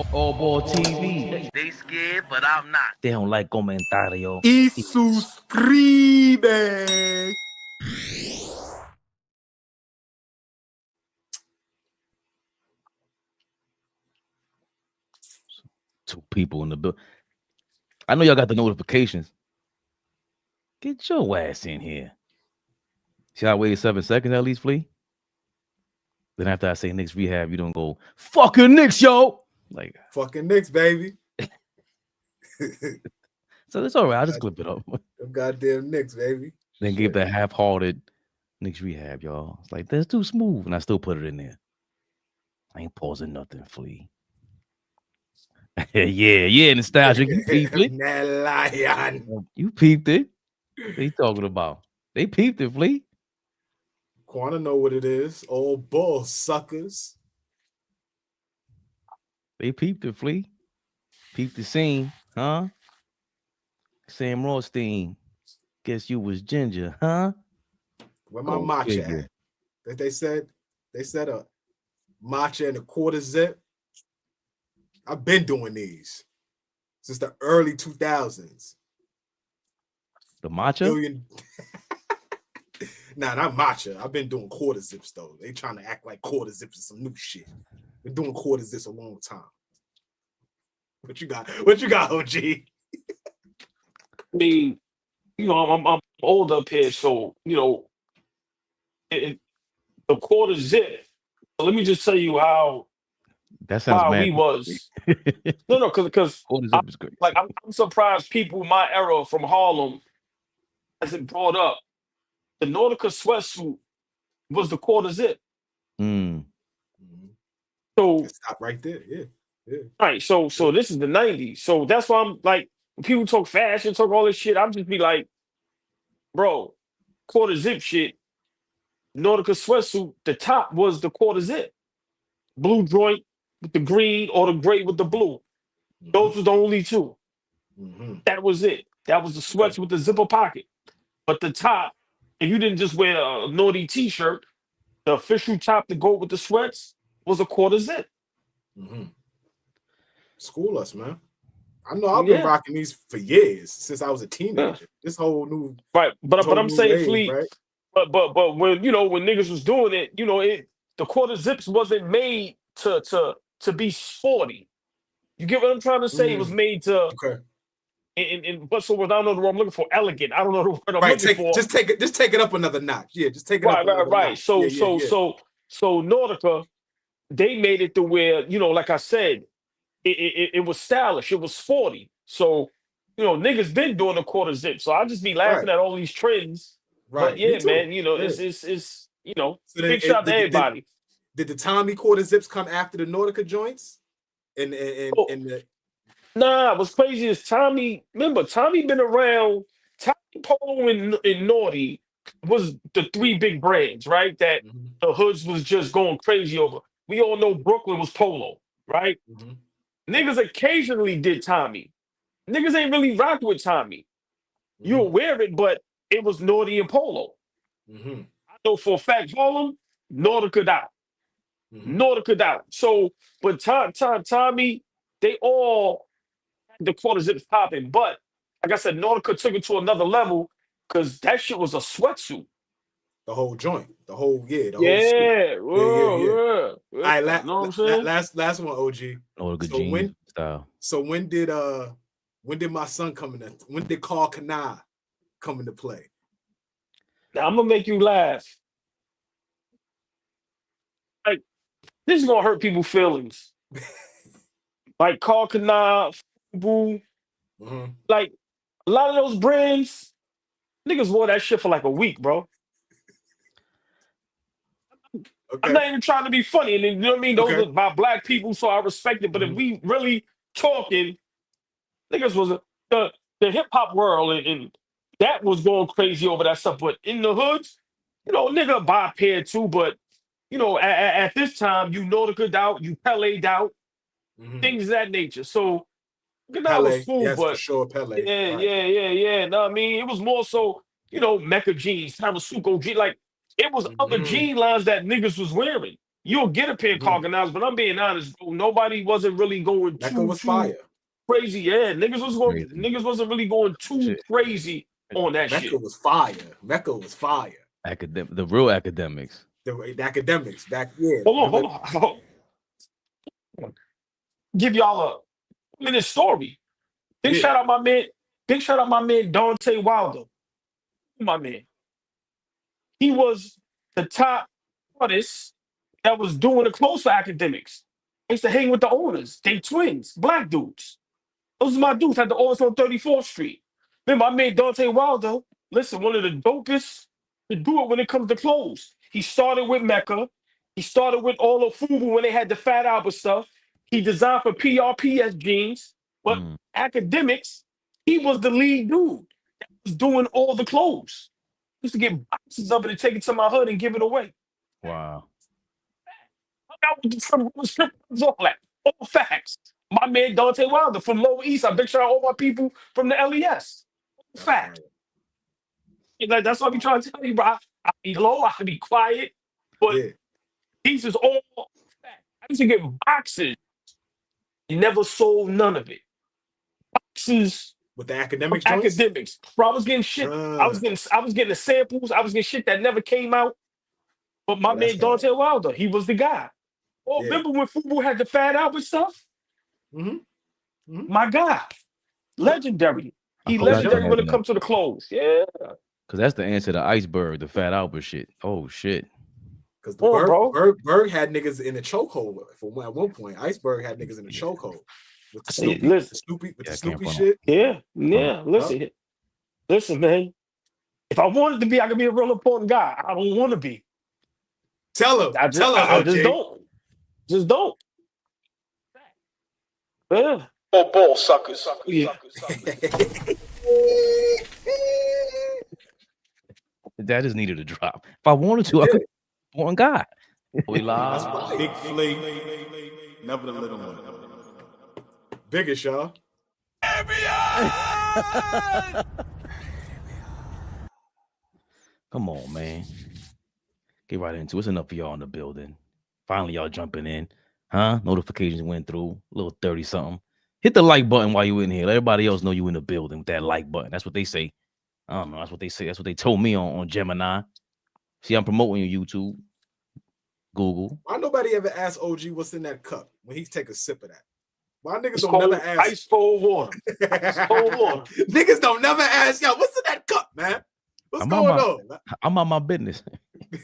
AllBall TV. They scared, but I'm not. They don't like comentario. Y suscribe. Two people in the building. I know y'all got the notifications. Get your ass in here. See, I waited 7 seconds at least, Flea. Then after I say Knicks rehab, you don't go fucking Knicks, yo. Like fucking Knicks, baby. So it's all right. I'll just clip it up. Them goddamn Knicks, baby. Then give that half-hearted Knicks rehab, y'all. It's like that's too smooth, and I still put it in there. I ain't pausing nothing, Flea. yeah, nostalgic. You peeped it. Lion. You peeped it. What they talking about? They peeped it, Flea. Wanna know what it is? Old bull suckers. They peeped it, Flea. Peeped the scene, huh? Sam Rothstein. Guess you was ginger, huh? Where my matcha at? They said a matcha and a quarter zip. I've been doing these since the early 2000s. The matcha? Nah, not matcha. I've been doing quarter zips though. They trying to act like quarter zips is some new shit. Been doing quarter zips a long time. What you got? What you got, OG? I mean, you know, I'm old up here, so you know, the quarter zip. Let me just tell you how that sounds mad. We was. No, because like I'm surprised people my era from Harlem hasn't brought up the Nautica sweatsuit was the quarter zip. Mm. So stop right there. Yeah. Right. So this is the 90s. So that's why I'm like, when people talk fashion, talk all this shit, I'm just be like, bro, quarter zip shit. Nautica sweatsuit, the top was the quarter zip. Blue joint with the green or the gray with the blue. Those were the only two. That was it. That was the sweats with the zipper pocket. But the top, if you didn't just wear a naughty t-shirt, the official top to go with the sweats was a quarter zip. School us, man. I know I've been rocking these for years since I was a teenager. This whole new but I'm saying, Fleet, right? but when when niggas was doing it, the quarter zips wasn't made to be sporty. You get what I'm trying to say? It was made to in what's the word? I don't know the word I'm looking for. Elegant. I don't know the word I'm looking for. Just take it up another notch. Yeah, just take it up. Right. So Nautica, they made it to where, like I said, it was stylish, it was sporty. So, niggas been doing the quarter zip. So I just be laughing at all these trends. Right. But yeah, man, it's big shout out to everybody. Did the Tommy quarter zips come after the Nautica joints? Nah, what's crazy is Tommy been around. Tommy, Polo, and Naughty was the three big brands, right? That the hoods was just going crazy over. We all know Brooklyn was Polo, right? Niggas occasionally did Tommy. Niggas ain't really rocked with Tommy. You aware of it, but it was Naughty and Polo. I know for a fact Harlem, Nautica out. Nautica out. So, but Tommy, they all had the quarter zips popping. But like I said, Nautica took it to another level because that shit was a sweatsuit. The whole joint, the whole suit. Yeah. All right, know what I'm saying? last one, OG. So when did my son come in? When did Carl Kana come into play? Now I'm gonna make you laugh. Like, this is gonna hurt people's feelings. Like Carl Kana, Boo, like a lot of those brands, niggas wore that shit for like a week, bro. I'm not even trying to be funny, and you know what I mean. Those are my black people, so I respect it. But if we really talking, niggas was the hip hop world, and that was going crazy over that stuff. But in the hoods, nigga buy a pair too. But at this time, Nautica out, you Pele'd out, things of that nature. So that was cool, but for sure, Pele. Yeah. No, I mean, it was more so, Mecca jeans, Tamasuko jeans, like it was other jean lines that niggas was wearing. You'll get a pair of Cargonauts, but I'm being honest, bro. Nobody wasn't really going too fire. Crazy. Yeah, niggas wasn't really going too crazy on that shit. Mecca was fire. Mecca was fire. The real academics. The academics back. Yeah. Hold on. Give y'all a minute story. Big shout out my man Dante Wilder. My man. He was the top artist that was doing the clothes for academics. I used to hang with the owners. They twins, black dudes. Those are my dudes, had the owners on 34th Street. Then my man Dante Wilder, listen, one of the dopest to do it when it comes to clothes. He started with Mecca. He started with all of FUBU when they had the Fat Albert stuff. He designed for PRPS jeans. But academics, he was the lead dude that was doing all the clothes. Used to get boxes of it and take it to my hood and give it away. Wow. All facts. My man Dante Wilder from Lower East. I big shout out all my people from the LES. Fact. Like, that's what I be trying to tell you, bro. I be low, I be quiet, but these is all fact. I used to get boxes. Never sold none of it. Boxes with the academics. Academics. Bro, I was getting shit. I was getting the samples. I was getting shit that never came out. But my man Dante Wilder, he was the guy. Oh, remember when FUBU had the Fat Albert stuff? My guy. Legendary. He legendary when it comes to the clothes. Yeah. Because that's the answer to Iceberg, the Fat Albert shit. Oh, shit. Because Berg had niggas in a chokehold at one point. Iceberg had niggas in a chokehold. With the Snoopy shit. Yeah. Listen, man. If I wanted to be, I could be a real important guy. I don't want to be. Tell him. I just don't. Just don't. Yeah. Ball suckers. Yeah. That just needed a drop. If I wanted to, I could be one guy. We live. Big Flea. Never the little one. Biggest, y'all. Come on, man. Get right into it. It's enough of y'all in the building. Finally, y'all jumping in. Huh? Notifications went through. A little 30-something. Hit the like button while you in here. Let everybody else know you in the building with that like button. That's what they say. I don't know. That's what they say. That's what they told me on Gemini. See, I'm promoting your YouTube. Google. Why nobody ever asked OG what's in that cup when he take a sip of that? Why niggas don't never ask? Ice cold water. Ice cold water. Niggas don't never ask, yo, what's in that cup, man? What's going on? I'm on my business.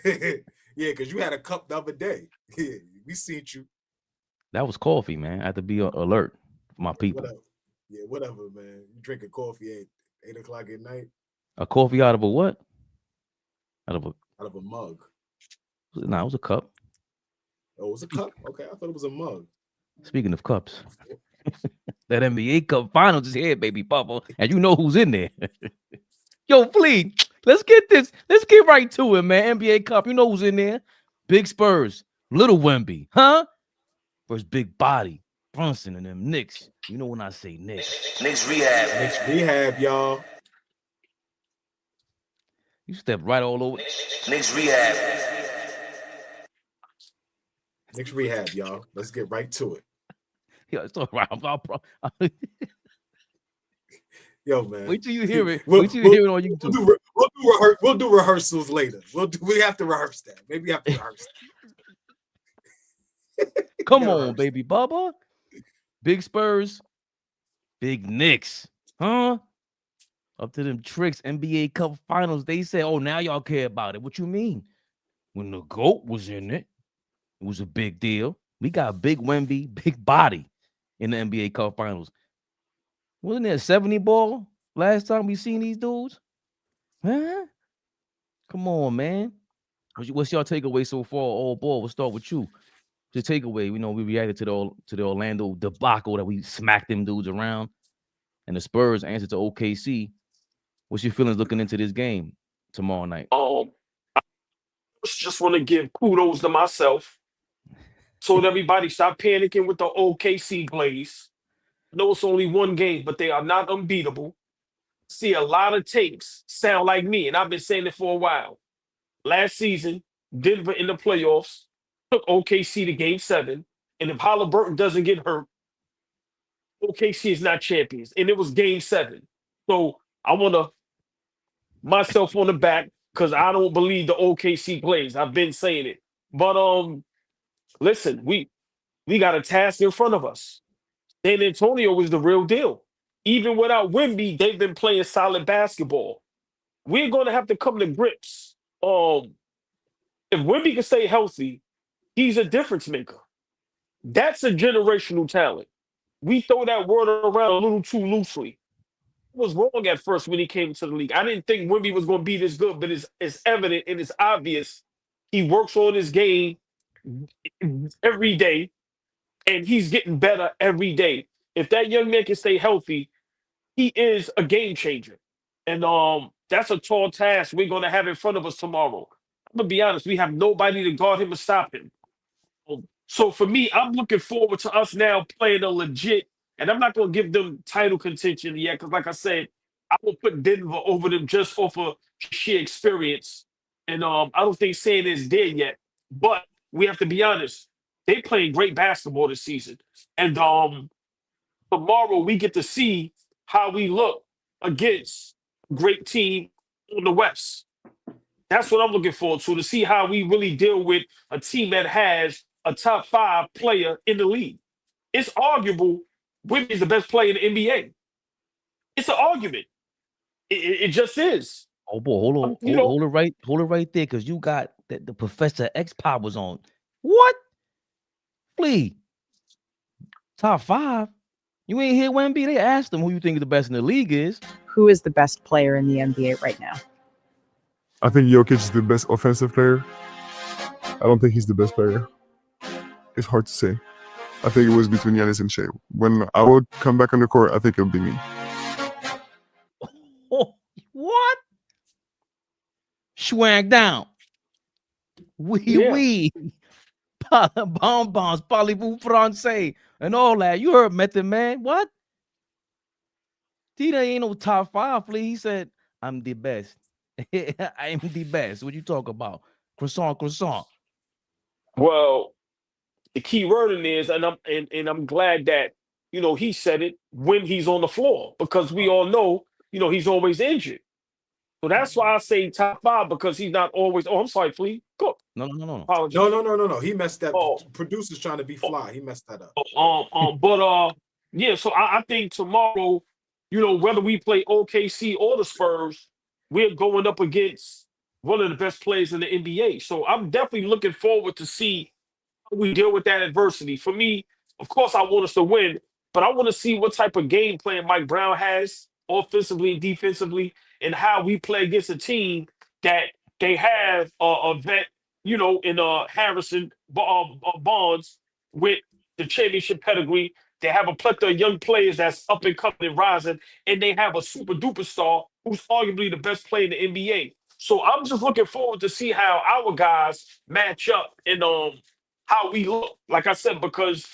Yeah, because you had a cup the other day. Yeah, we seen you. That was coffee, man. I had to be alert for my people. Whatever, man. You drinking coffee at 8 o'clock at night? A coffee out of a what? Out of a mug. Nah, it was a cup. Oh, it was a cup? Okay, I thought it was a mug. Speaking of cups, that NBA Cup Finals is here, baby Papa, and you know who's in there. Yo, Flea, let's get this. Let's get right to it, man. NBA Cup, you know who's in there? Big Spurs, Little Wemby, huh? Versus Big Body, Brunson, and them Knicks. You know when I say Knicks. Knicks Rehab. Knicks Rehab, y'all. You stepped right all over. Knicks Rehab. Knicks Rehab, y'all. Let's get right to it. Yeah, it's all right. Yo, man. Wait till you hear it. Wait till you hear it on YouTube. We'll do rehearsals later. We have to rehearse that. Maybe we have to rehearse that. Come on, baby Bubba. Big Spurs, big Knicks. Huh? Up to them tricks, NBA Cup Finals. They said, oh, now y'all care about it. What you mean? When the GOAT was in it, it was a big deal. We got big Wemby, big body in the NBA Cup Finals. Wasn't there a 70 ball last time we seen these dudes? Huh? Come on, man. What's your takeaway so far? AllBall, we'll start with you. The takeaway, you know, we reacted to the Orlando debacle that we smacked them dudes around. And the Spurs answered to OKC. What's your feelings looking into this game tomorrow night? I just want to give kudos to myself. Told everybody stop panicking with the OKC glaze. I know it's only one game, but they are not unbeatable. See a lot of takes sound like me, and I've been saying it for a while. Last season, Denver in the playoffs, took OKC to Game 7, and if Halliburton doesn't get hurt, OKC is not champions. And it was Game 7. So I want to myself on the back because I don't believe the OKC plays. I've been saying it. But listen, we got a task in front of us. San Antonio is the real deal. Even without Wemby, they've been playing solid basketball. We're going to have to come to grips. If Wemby can stay healthy, he's a difference maker. That's a generational talent. We throw that word around a little too loosely. I was wrong at first when he came to the league. I didn't think Wemby was going to be this good, but it's evident and it's obvious. He works on his game every day, and he's getting better every day. If that young man can stay healthy, he is a game changer. And that's a tall task we're going to have in front of us tomorrow. I'm going to be honest, we have nobody to guard him or stop him. So for me, I'm looking forward to us now playing a legit, and I'm not going to give them title contention yet, because like I said, I will put Denver over them just off of sheer experience. And I don't think saying is there yet, but we have to be honest. They playing great basketball this season. And tomorrow we get to see how we look against a great team on the West. That's what I'm looking forward to see how we really deal with a team that has a top 5 player in the league. It's arguable Wemby is the best player in the NBA. It's an argument. It just is. Oh boy, hold it right there, because you got the Professor X powers on. What? Flea. Top 5. You ain't hear Wemby? They asked him who you think the best in the league is. Who is the best player in the NBA right now? I think Jokic is the best offensive player. I don't think he's the best player. It's hard to say. I think it was between Giannis and Shea. When I would come back on the court, I think it would be me. Oh, what? Swag down. Oui. Bonbons, parlez-vous français, and all that. You heard Method Man. What? He ain't no top 5, Flea. He said, I'm the best. I'm the best. What you talk about? Croissant. Well, the key word in is, and I'm glad that he said it when he's on the floor, because we all know he's always injured. So that's why I say top 5, because he's not always. Oh, I'm sorry, Flea. Go. No. Apologies. No. He messed that. Producer's trying to be fly. He messed that up. Yeah. So I think tomorrow, whether we play OKC or the Spurs, we're going up against one of the best players in the NBA. So I'm definitely looking forward to see how we deal with that adversity. For me, of course, I want us to win, but I want to see what type of game plan Mike Brown has offensively and defensively, and how we play against a team that they have a vet, in Harrison Barnes with the championship pedigree. They have a plethora of young players that's up and coming and rising, and they have a super duper star who's arguably the best player in the NBA. So I'm just looking forward to see how our guys match up and how we look. Like I said, because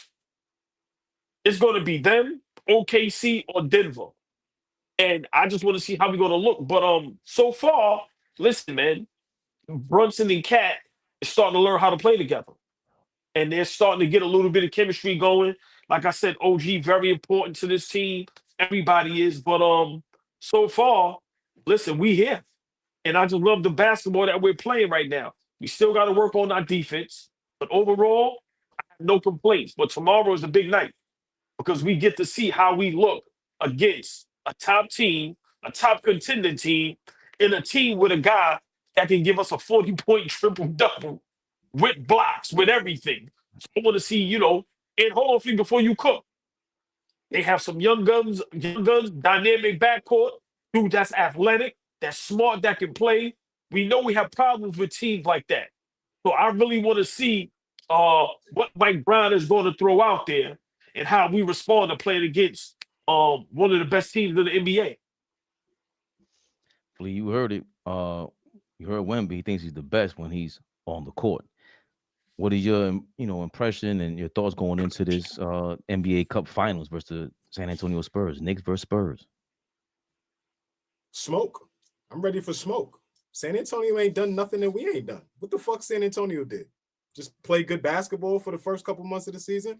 it's going to be them, OKC, or Denver. And I just want to see how we're going to look. But so far, listen, man, Brunson and Cat is starting to learn how to play together. And they're starting to get a little bit of chemistry going. Like I said, OG, very important to this team. Everybody is. But so far, listen, we here. And I just love the basketball that we're playing right now. We still got to work on our defense. But overall, I have no complaints. But tomorrow is a big night, because we get to see how we look against a top team, a top contending team, and a team with a guy that can give us a 40-point triple-double with blocks, with everything. So I want to see, and hold on, Flea, before you cook. They have some young guns, dynamic backcourt, dude that's athletic, that's smart, that can play. We know we have problems with teams like that. So I really want to see what Mike Brown is going to throw out there and how we respond to playing against one of the best teams in the NBA. Flea, you heard it. You heard Wemby. He thinks he's the best when he's on the court. What is your, impression and your thoughts going into this NBA Cup Finals versus the San Antonio Spurs, Knicks versus Spurs? Smoke. I'm ready for smoke. San Antonio ain't done nothing that we ain't done. What the fuck San Antonio did? just play good basketball for the first couple months of the season.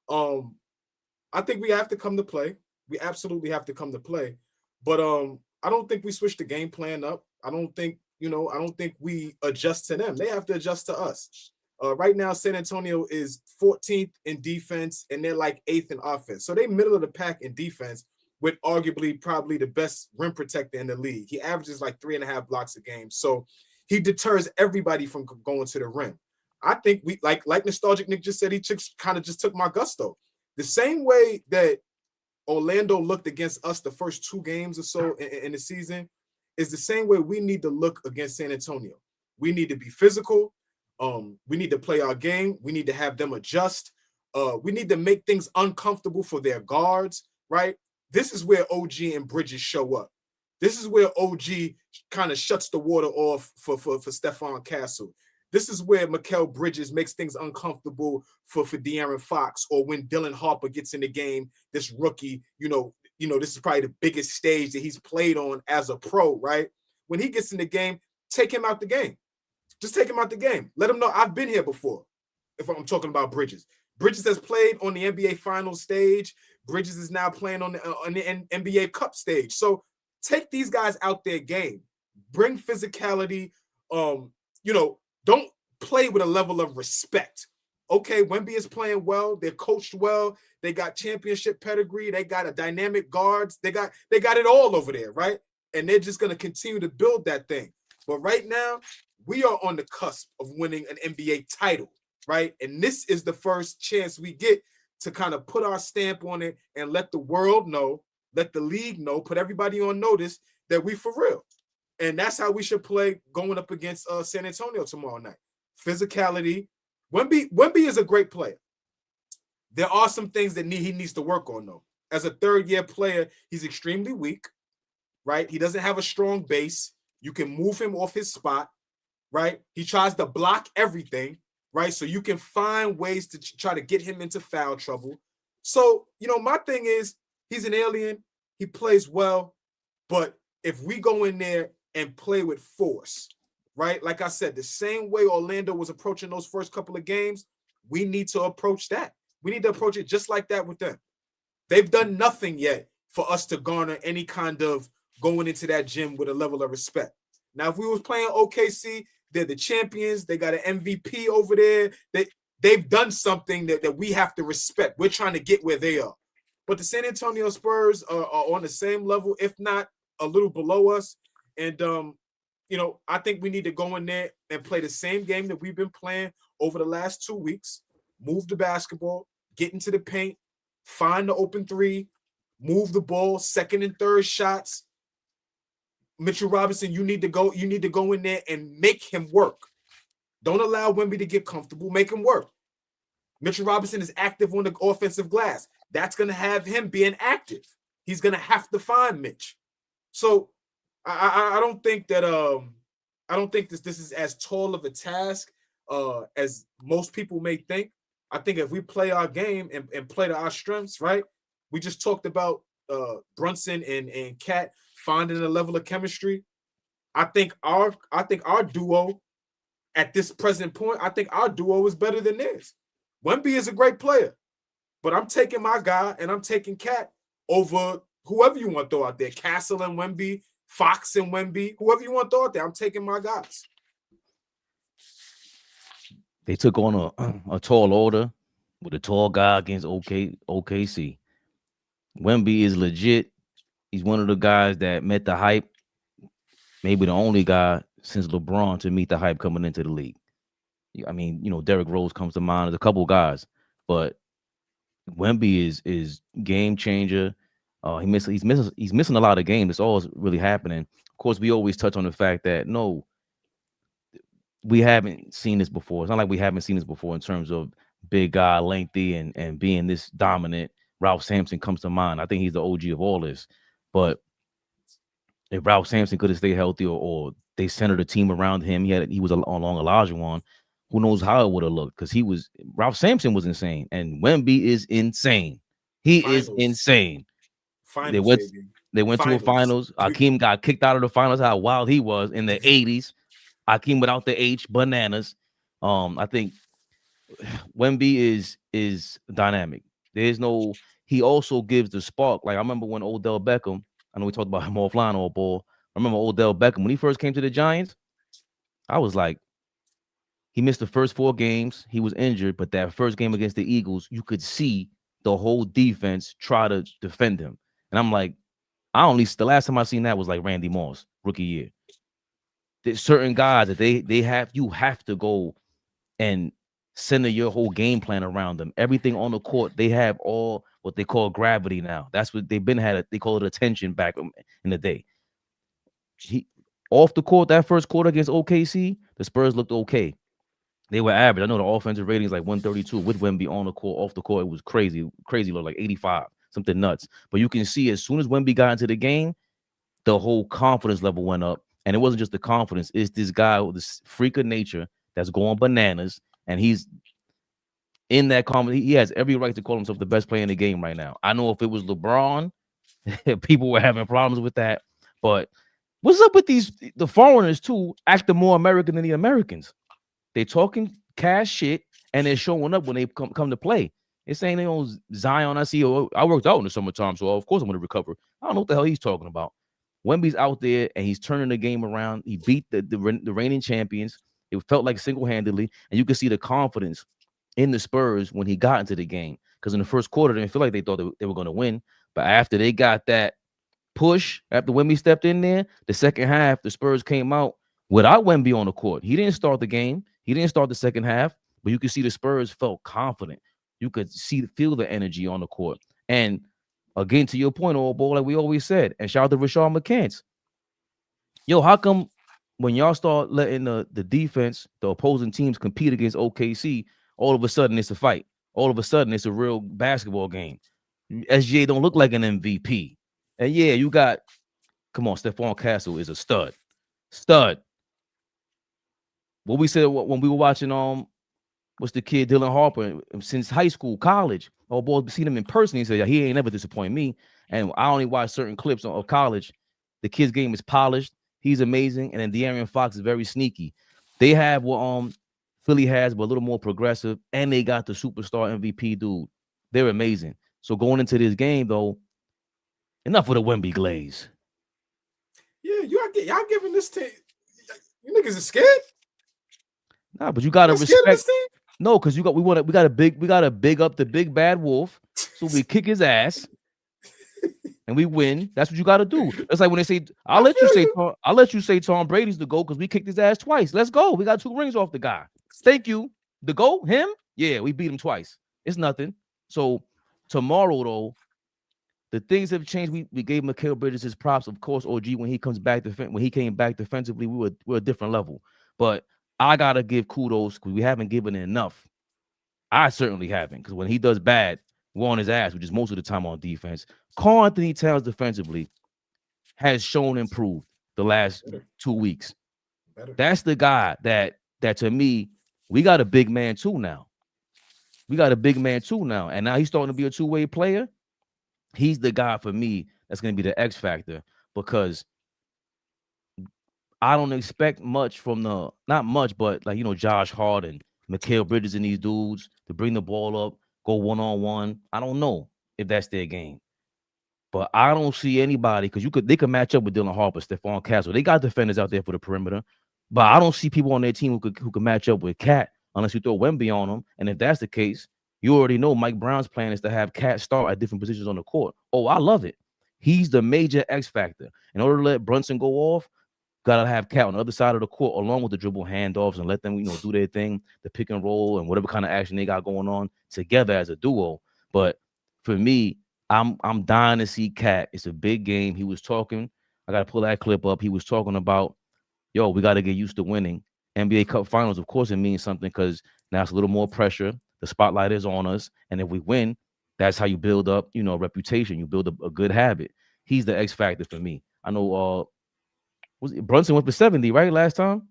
I think we have to come to play. We absolutely have to come to play. But I don't think we switch the game plan up. I don't think we adjust to them. They have to adjust to us. Right now, San Antonio is 14th in defense, and they're like 8th in offense. So they middle of the pack in defense with arguably probably the best rim protector in the league. He averages like 3.5 blocks a game. So he deters everybody from going to the rim. I think we like Nostalgic Nick just said, he kind of just took my gusto. The same way that Orlando looked against us the first 2 games or so in the season is the same way we need to look against San Antonio. We need to be physical. We need to play our game. We need to have them adjust. We need to make things uncomfortable for their guards, right? This is where OG and Bridges show up. This is where OG kind of shuts the water off for Stephon Castle. This is where Mikal Bridges makes things uncomfortable for De'Aaron Fox, or when Dylan Harper gets in the game, this rookie, this is probably the biggest stage that he's played on as a pro, right? When he gets in the game, take him out the game. Just take him out the game. Let him know I've been here before. If I'm talking about Bridges. Bridges has played on the NBA Finals stage. Bridges is now playing on the NBA Cup stage. So take these guys out their game. Bring physicality. Don't play with a level of respect. Okay, Wemby is playing well. They're coached well. They got championship pedigree. They got a dynamic guards. They got it all over there, right? And they're just going to continue to build that thing. But right now, we are on the cusp of winning an NBA title, right? And this is the first chance we get to kind of put our stamp on it and let the world know, let the league know, put everybody on notice that we for real. And that's how we should play going up against San Antonio tomorrow night. Physicality. Wemby is a great player. There are some things that he needs to work on, though. As a third-year player, he's extremely weak, right? He doesn't have a strong base. You can move him off his spot, right? He tries to block everything, right? So you can find ways to try to get him into foul trouble. So, my thing is, he's an alien. He plays well. But if we go in there and play with force, right? Like I said, the same way Orlando was approaching those first couple of games, we need to approach that. We need to approach it just like that with them. They've done nothing yet for us to garner any kind of going into that gym with a level of respect. Now, if we was playing OKC, they're the champions. They got an MVP over there. They've done something that we have to respect. We're trying to get where they are. But the San Antonio Spurs are on the same level, if not a little below us. And, I think we need to go in there and play the same game that we've been playing over the last 2 weeks. Move the basketball, get into the paint, find the open three, move the ball, second and third shots. Mitchell Robinson, you need to go in there and make him work. Don't allow Wemby to get comfortable. Make him work. Mitchell Robinson is active on the offensive glass. That's going to have him being active. He's going to have to find Mitch. So I don't think that I don't think this is as tall of a task as most people may think. I think if we play our game and play to our strengths, right? We just talked about Brunson and Cat finding a level of chemistry. I think our duo at this present point, I think our duo is better than theirs. Wemby is a great player, but I'm taking my guy and I'm taking Cat over whoever you want to throw out there. Castle and Wemby, Fox and Wemby, whoever you want to throw out there. I'm taking my guys. They took on a tall order with a tall guy against OKC. Wemby is legit. He's one of the guys that met the hype. Maybe the only guy since LeBron to meet the hype coming into the league. I mean, Derrick Rose comes to mind. There's a couple guys, but Wemby is game changer. He's missing a lot of games. That's all that's really happening. Of course, we always touch on the fact that we haven't seen this before. It's not like we haven't seen this before in terms of big guy, lengthy, and being this dominant. Ralph Sampson comes to mind. I think he's the OG of all this. But if Ralph Sampson could have stayed healthy or they centered a team around him, he was along Olajuwon, who knows how it would have looked, because Ralph Sampson was insane and Wemby is insane. He is insane. They went to a finals. Hakeem got kicked out of the finals. How wild he was in the 80s. Hakeem without the H, bananas. I think Wemby is dynamic. There's no. He also gives the spark. Like I remember when Odell Beckham. I know we talked about him offline all ball. I remember Odell Beckham when he first came to the Giants. I was like, he missed the first 4 games. He was injured, but that first game against the Eagles, you could see the whole defense try to defend him. And I'm like, the last time I seen that was like Randy Moss, rookie year. There's certain guys that you have to go and center your whole game plan around them. Everything on the court, they have all what they call gravity now. That's what they've been they call it attention back in the day. He off the court, that first quarter against OKC, the Spurs looked okay. They were average. I know the offensive rating is like 132 with Wemby on the court. Off the court, it was crazy low, like 85, something nuts. But you can see as soon as Wemby got into the game, the whole confidence level went up. And it wasn't just the confidence. It's this guy with this freak of nature that's going bananas. And he's in that confidence. He has every right to call himself the best player in the game right now. I know if it was LeBron, people were having problems with that. But what's up with the foreigners, too, acting more American than the Americans? They talking cash shit, and they're showing up when they come to play. They're saying they own Zion. I worked out in the summertime, so of course I'm going to recover. I don't know what the hell he's talking about. Wemby's out there, and he's turning the game around. He beat the reigning champions. It felt like single-handedly, and you can see the confidence in the Spurs when he got into the game. Because in the first quarter, they didn't feel like they thought they were going to win. But after they got that push, after Wemby stepped in there, the second half, the Spurs came out without Wemby on the court. He didn't start the game. He didn't start the second half, but you could see the Spurs felt confident. You could feel the energy on the court. And again, to your point, AllBall, like we always said, and shout out to Rashard McCants. Yo, how come when y'all start letting the defense, the opposing teams compete against OKC, all of a sudden it's a fight. All of a sudden it's a real basketball game. SGA don't look like an MVP. And yeah, you got, come on, Stephon Castle is a stud. Stud. What we said when we were watching what's the kid Dillon Harper since high school, college. Oh boy, seen him in person. He said, yeah, he ain't never disappoint me. And I only watch certain clips of college. The kid's game is polished. He's amazing. And then De'Aaron Fox is very sneaky. They have what Philly has, but a little more progressive. And they got the superstar MVP dude. They're amazing. So going into this game, though, enough of the Wemby glaze. Yeah, y'all giving this team. You niggas are scared. Nah, but you gotta respect. No, because we gotta big up the big bad wolf, so we kick his ass and we win. That's what you gotta do. It's like when they say, I'll let you say Tom Brady's the GOAT because we kicked his ass twice. Let's go. We got 2 rings off the guy. Thank you. The GOAT, him? Yeah, we beat him twice. It's nothing. So tomorrow, though, the things have changed. We gave Mikal Bridges his props. Of course, OG, when he came back defensively, we're a different level. But I gotta give kudos because we haven't given it enough. I certainly haven't, because when he does bad, we're on his ass, which is most of the time on defense. Karl Anthony Towns defensively has shown improved the last 2 weeks. That's the guy that to me, we got a big man too now. And now he's starting to be a two-way player. He's the guy for me that's going to be the X factor, because I don't expect much from not much, but like, Josh Hart and Mikal Bridges and these dudes to bring the ball up, go one-on-one. I don't know if that's their game. But I don't see anybody, because they could match up with Dillon Harper, Stephon Castle. They got defenders out there for the perimeter. But I don't see people on their team who could match up with Cat unless you throw Wemby on them. And if that's the case, you already know Mike Brown's plan is to have Cat start at different positions on the court. Oh, I love it. He's the major X factor. In order to let Brunson go off, gotta have Cat on the other side of the court, along with the dribble handoffs, and let them, do their thing, the pick and roll and whatever kind of action they got going on together as a duo. But for me, I'm dying to see Cat. It's a big game. He was talking. I gotta pull that clip up. He was talking about, yo, we gotta get used to winning. NBA Cup Finals, of course, it means something because now it's a little more pressure. The spotlight is on us, and if we win, that's how you build up, a reputation. You build a good habit. He's the X factor for me. I know. Brunson went for 70, right? Last time?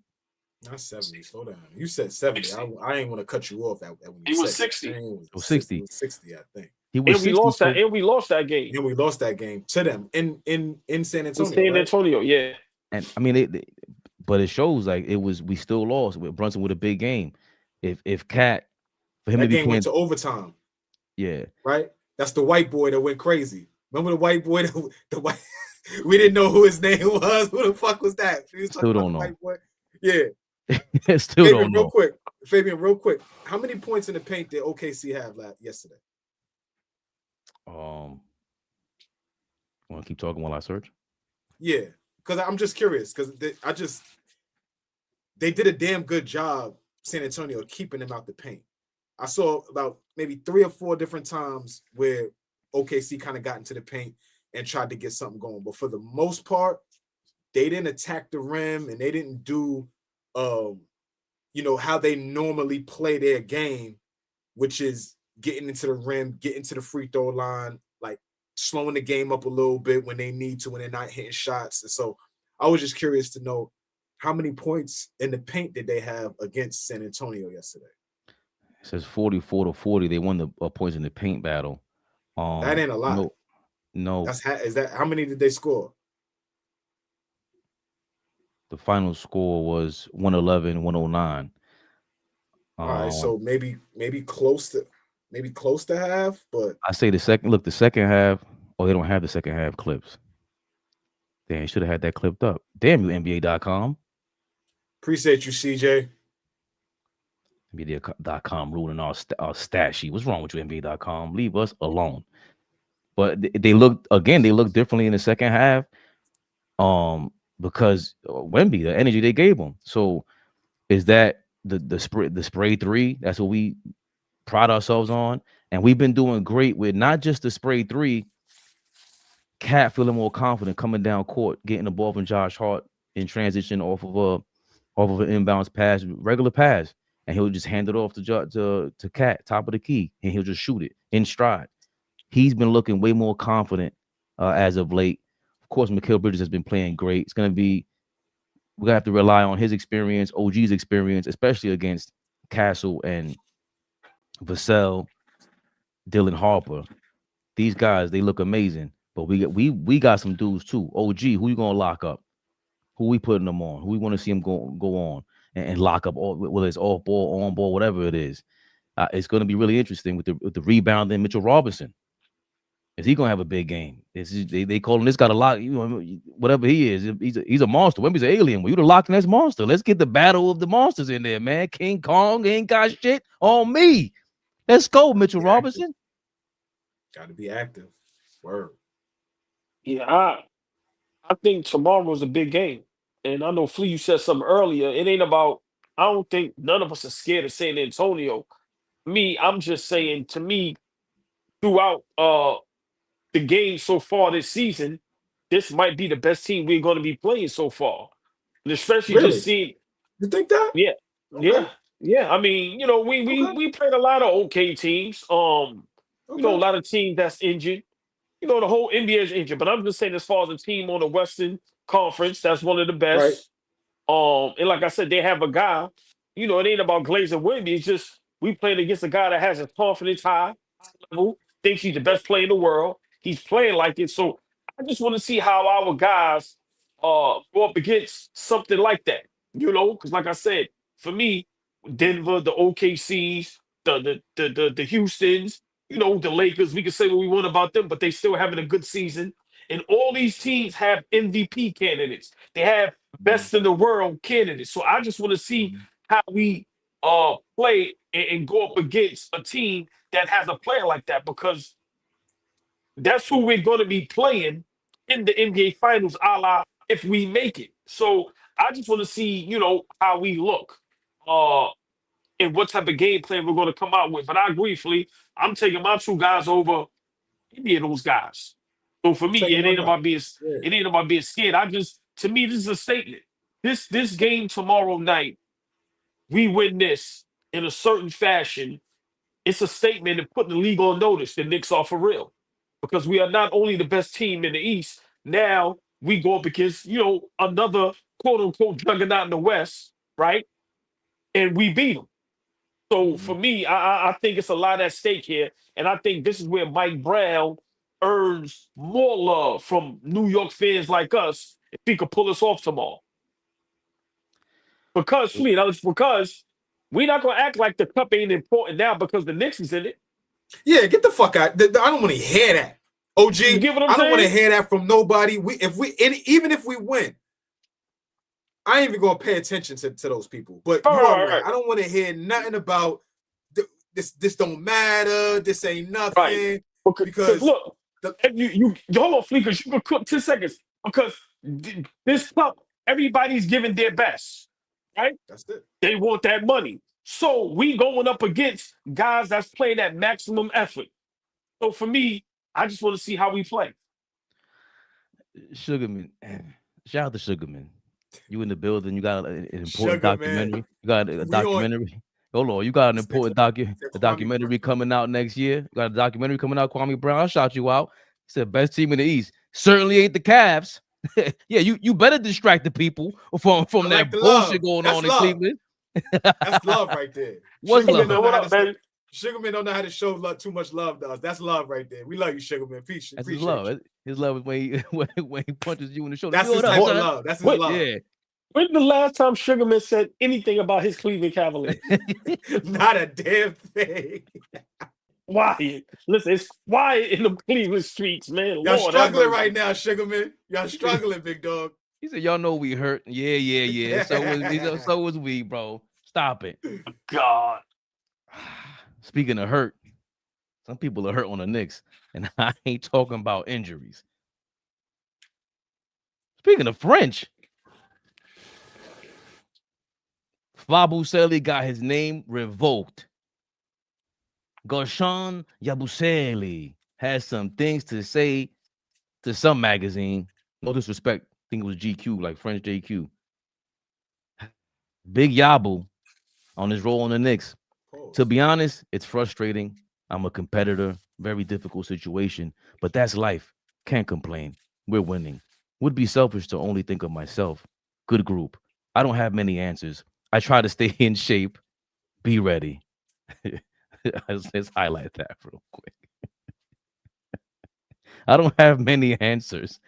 Not 70. Slow down. You said 70. I ain't want to cut you off. He was 60. It was 60. 60, I think. We lost that game. And we lost that game to them in San Antonio. San Antonio, yeah. And I mean, but it shows like we still lost with Brunson with a big game. If Cat For him that to be game went playing, to overtime. yeah, Right? That's the white boy that went crazy. Remember the white boy? The white. We didn't know who his name was. Who the fuck was that? We was talking still about don't the know. white boy. Yeah. Still Fabian, don't know. Fabian, real quick. How many points in the paint did OKC have yesterday? Want to keep talking while I search? Yeah, because I'm just curious. Because they did a damn good job, San Antonio, keeping them out the paint. I saw about maybe 3 or 4 different times where OKC kind of got into the paint and tried to get something going. But for the most part, they didn't attack the rim and they didn't do, how they normally play their game, which is getting into the rim, getting to the free throw line, like slowing the game up a little bit when they need to, when they're not hitting shots. And so I was just curious to know how many points in the paint did they have against San Antonio yesterday? It says 44-40. They won the points in the paint battle. That ain't a lot. No. How many did they score? The final score was 111-109. All right, so maybe close to half, but I say the second half. Oh, they don't have the second half clips. They should have had that clipped up. Damn you, NBA.com. Appreciate you, CJ. NBA.com ruling our stat sheet. What's wrong with you, NBA.com? Leave us alone. But they looked differently in the second half. Because Wemby, the energy they gave him. So is that the spray three? That's what we pride ourselves on. And we've been doing great with not just the spray three. Cat feeling more confident coming down court, getting the ball from Josh Hart in transition off of an inbounds pass, regular pass, and he'll just hand it off to Cat, top of the key, and he'll just shoot it in stride. He's been looking way more confident as of late. Of course, Mikal Bridges has been playing great. We're gonna have to rely on his experience, OG's experience, especially against Castle and Vassell, Dillon Harper. These guys, they look amazing. But we got some dudes too. OG, who you gonna lock up? Who we putting them on? Who we want to see them go on and lock up? Whether it's off ball, on ball, whatever it is. It's going to be really interesting with the rebounding Mitchell Robinson. Is he gonna have a big game? They calling this guy a lot? Whatever he is, he's a monster. Wemby's an alien. Well, you the Loch Ness monster. Let's get the battle of the monsters in there, man. King Kong ain't got shit on me. Let's go, Mitchell Robinson. Got to be active. Word. Yeah, I think tomorrow's a big game. And I know, Flea, you said something earlier. It ain't about, I don't think none of us are scared of San Antonio. I'm just saying, to me, throughout the game so far this season, this might be the best team we're going to be playing so far. And especially Really? just seeing. You think that? Yeah. Okay. Yeah. I mean, we played a lot of okay teams. A lot of teams that's injured. The whole NBA is injured, but I'm just saying, as far as a team on the Western Conference, that's one of the best. Right. And like I said, they have a guy. It ain't about Glazer Wemby. It's just we playing against a guy that has his confidence high level, thinks he's the best player in the world. He's playing like it. So I just want to see how our guys go up against something like that. Because like I said, for me, Denver, the OKCs, the Houstons, the Lakers, we can say what we want about them, but they still having a good season. And all these teams have MVP candidates. They have best in the world candidates. So I just want to see how we play and go up against a team that has a player like that, because that's who we're going to be playing in the NBA Finals, a la if we make it. So I just want to see, how we look. And what type of game plan we're going to come out with. But I agree, Flea. I'm taking my 2 guys over any of those guys. So for me, it ain't about being scared. To me, this is a statement. This game tomorrow night, we win this in a certain fashion. It's a statement and putting the league on notice. The Knicks are for real, because we are not only the best team in the East. Now we go up against another quote unquote juggernaut in the West, right? And we beat them. So for me, I think it's a lot at stake here. And I think this is where Mike Brown earns more love from New York fans like us if he could pull us off tomorrow. Because We're not gonna act like the cup ain't important now because the Knicks is in it. Yeah, get the fuck out. I don't want to hear that. OG, You get what I'm I don't want to saying? hear that from nobody. Even if we win, I ain't even gonna pay attention to those people. But you are right. I don't want to hear nothing about this don't matter. This ain't nothing. Right. Because look, you hold on, Fleek, because you can cook 10 seconds. Because this cup, everybody's giving their best, right? That's it. They want that money. So we going up against guys that's playing at maximum effort. So for me, I just want to see how we play. Sugarman, shout out to Sugarman. You in the building? You got an important Sugar, documentary. man. You got a documentary. Hold on, you got an important documentary coming out next year. You got a documentary coming out. Kwame Brown, I'll shout you out. He said best team in the East. Certainly ain't the Cavs. Yeah, you better distract the people from that bullshit going on in Cleveland. That's love right there. What's love? What up, baby? Sugarman don't know how to show too much love to us. That's love right there. We love you, Sugarman. Appreciate his love. You. His love is when he punches you in the shoulder. That's his type of love. That's his love. Yeah. When's the last time Sugarman said anything about his Cleveland Cavaliers? Not a damn thing. Why? Listen, it's quiet in the Cleveland streets, man. Y'all struggling right now, Sugarman. Y'all struggling, big dog. He said, y'all know we hurt. Yeah. So was we, bro. Stop it. God. Speaking of hurt, some people are hurt on the Knicks, and I ain't talking about injuries. Speaking of French, Yabusele got his name revoked. Goshan Yabusele has some things to say to some magazine. No disrespect. I think it was GQ, like French JQ. Big Yabu on his role on the Knicks. To be honest, it's frustrating. I'm a competitor. Very difficult situation. But that's life. Can't complain. We're winning. Would be selfish to only think of myself. Good group. I don't have many answers. I try to stay in shape. Be ready. Let's highlight that real quick. I don't have many answers.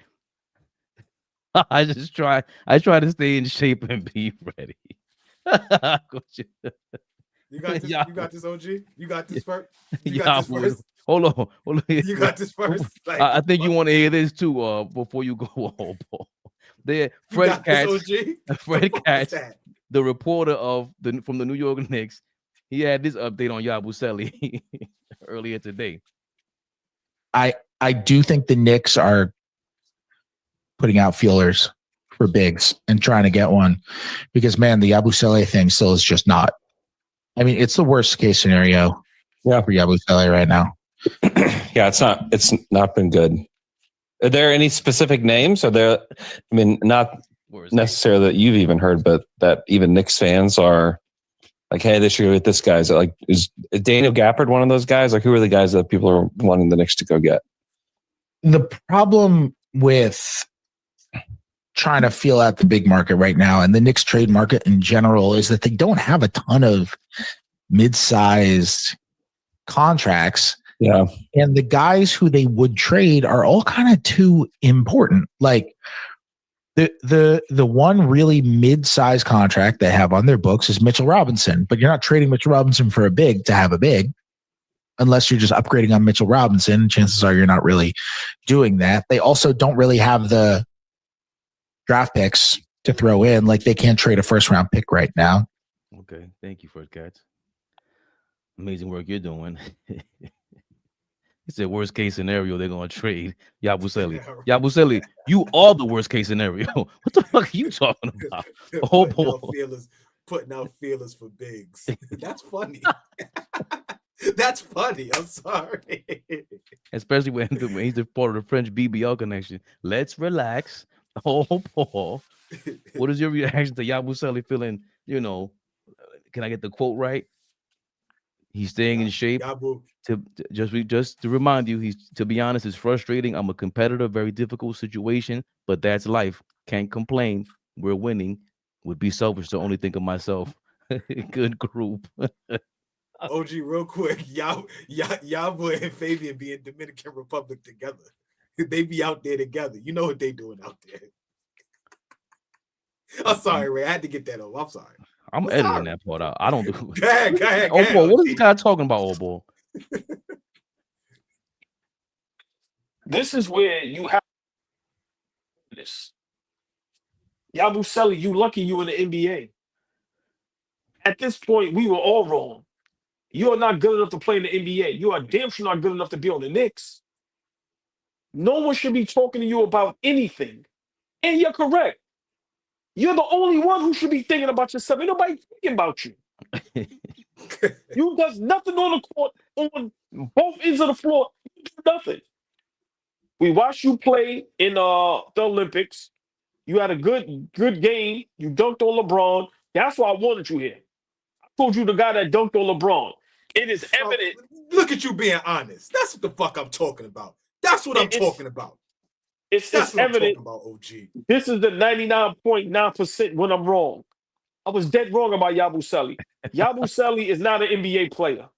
I try to stay in shape and be ready. You got this, OG? You got this first? You got this first? Hold on. You got this first? Like, I think you want to hear this too before you go all ball. There, Fred Katz, the reporter from the New York Knicks, he had this update on Yabusele earlier today. I do think the Knicks are putting out feelers for bigs and trying to get one because, man, the Yabusele thing still is just not. I mean, it's the worst case scenario for Yabusele right now. Yeah, it's not been good. Are there any specific names? Are there, I mean, not necessarily that you've even heard, but that even Knicks fans are like, hey, they should go get this guy. Is Daniel Gafford one of those guys? Like, who are the guys that people are wanting the Knicks to go get? The problem with trying to feel out the big market right now and the Knicks trade market in general is that they don't have a ton of mid-sized contracts. Yeah. And the guys who they would trade are all kind of too important. Like the one really mid-sized contract they have on their books is Mitchell Robinson, but you're not trading Mitchell Robinson for a big to have a big unless you're just upgrading on Mitchell Robinson. Chances are you're not really doing that. They also don't really have the draft picks to throw in. Like they can't trade a first round pick right now. Okay. Thank you, Fred Katz. Amazing work you're doing. He said worst case scenario, they're going to trade Yabusele. Yabusele, you are the worst case scenario. What the fuck are you talking about? Oh, boy. Putting out feelers for bigs. That's funny. That's funny. I'm sorry. Especially when he's a part of the French BBL connection. Let's relax. Oh, Paul. What is your reaction to Yabusele feeling, can I get the quote right? He's staying in shape. Just to remind you, to be honest, it's frustrating. I'm a competitor, very difficult situation, but that's life. Can't complain. We're winning. Would be selfish to only think of myself. Good group. OG, real quick, Yabu and Fabian be in Dominican Republic together. They be out there together. You know what they doing out there. I'm sorry, Ray. I had to get that off. I'm sorry. I'm editing that part out. I don't do. Go ahead, AllBall, what is this guy talking about, AllBall? This is where you have this. Yabusele, you lucky you in the NBA. At this point, we were all wrong. You are not good enough to play in the NBA. You are damn sure not good enough to be on the Knicks. No one should be talking to you about anything. And you're correct. You're the only one who should be thinking about yourself. Ain't nobody thinking about you. You does nothing on the court, on both ends of the floor. You do nothing. We watched you play in the Olympics. You had a good game. You dunked on LeBron. That's why I wanted you here. I told you the guy that dunked on LeBron. It is evident. Look at you being honest. That's what the fuck I'm talking about. That's what I'm talking about. It's what evident. I'm talking about, OG. This is the 99.9% when I'm wrong. I was dead wrong about Yabusele. Yabusele is not an NBA player.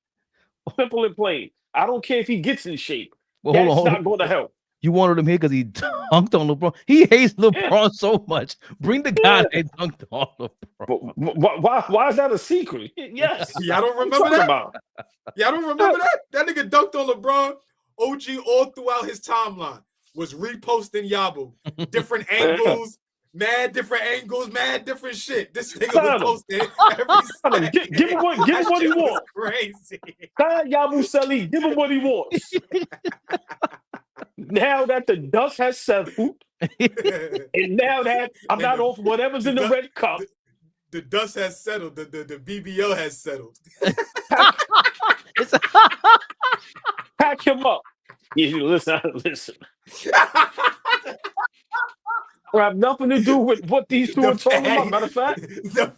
Simple and plain. I don't care if he gets in shape. Well, That's hold on. not going to help. You wanted him here because he dunked on LeBron. He hates LeBron so much. Bring the guy that dunked on LeBron. Why is that a secret? Yes. Y'all don't remember that? Y'all don't remember that? That nigga dunked on LeBron. OG all throughout his timeline was reposting Yabu. Different angles, mad different shit. This nigga was posting every second. Give him what he wants. Crazy. Yabusele, give him what he wants. Now that the dust has settled, and now that I'm not off whatever's in the red cup. The dust has settled. The BBO has settled. Pack him up. Yeah, listen. I have nothing to do with what these two are talking about. Matter of fact, the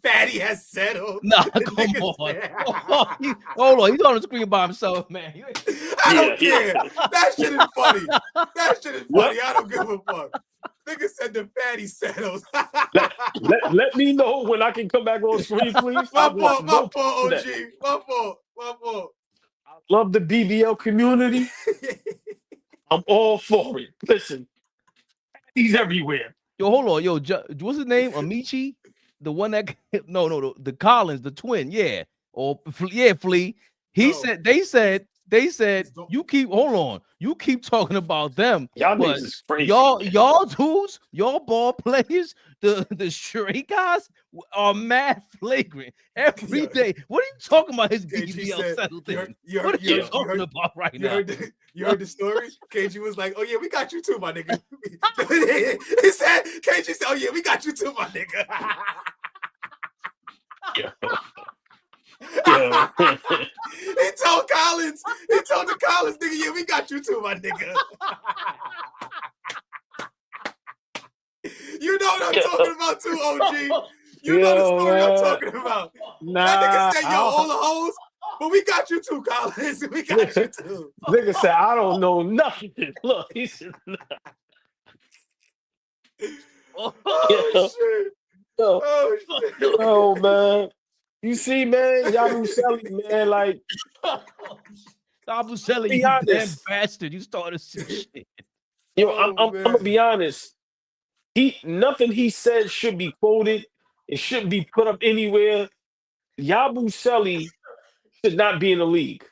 fatty has settled. Nah, come on. Hold on, he's on the screen by himself, man. I don't care. That shit is funny. I don't give a fuck. Nigga said the fatty settles. let me know when I can come back on screen, please. My fault, OG. My fault. I love the BBL community. I'm all for it. Listen, he's everywhere. Yo, hold on. Yo, what's his name? Amici? The one that no, the Collins, the twin, yeah. Or yeah, Flea. They said you keep you keep talking about them. Y'all niggas is crazy. Y'all dudes, y'all ball players, the straight guys are mad flagrant every day. What are you talking about? His BBL settled in. What are you talking about right now? You heard the story? KG was like, "Oh yeah, we got you too, my nigga." He said, KG said, "Oh yeah, we got you too, my nigga." Yeah. He told the Collins, nigga, yeah, we got you too, my nigga. You know what I'm talking about too, OG. You know the story I'm talking about. That nigga said, yo, all the hoes, but we got you too, Collins. We got you too. Nigga said, I don't know nothing. Look, he said, shit. Oh, man. You see, man, Yabusele, man, like Yabusele, you damn bastard. You started some shit. Yo, I'm gonna be honest. Nothing he said should be quoted. It shouldn't be put up anywhere. Yabusele should not be in the league.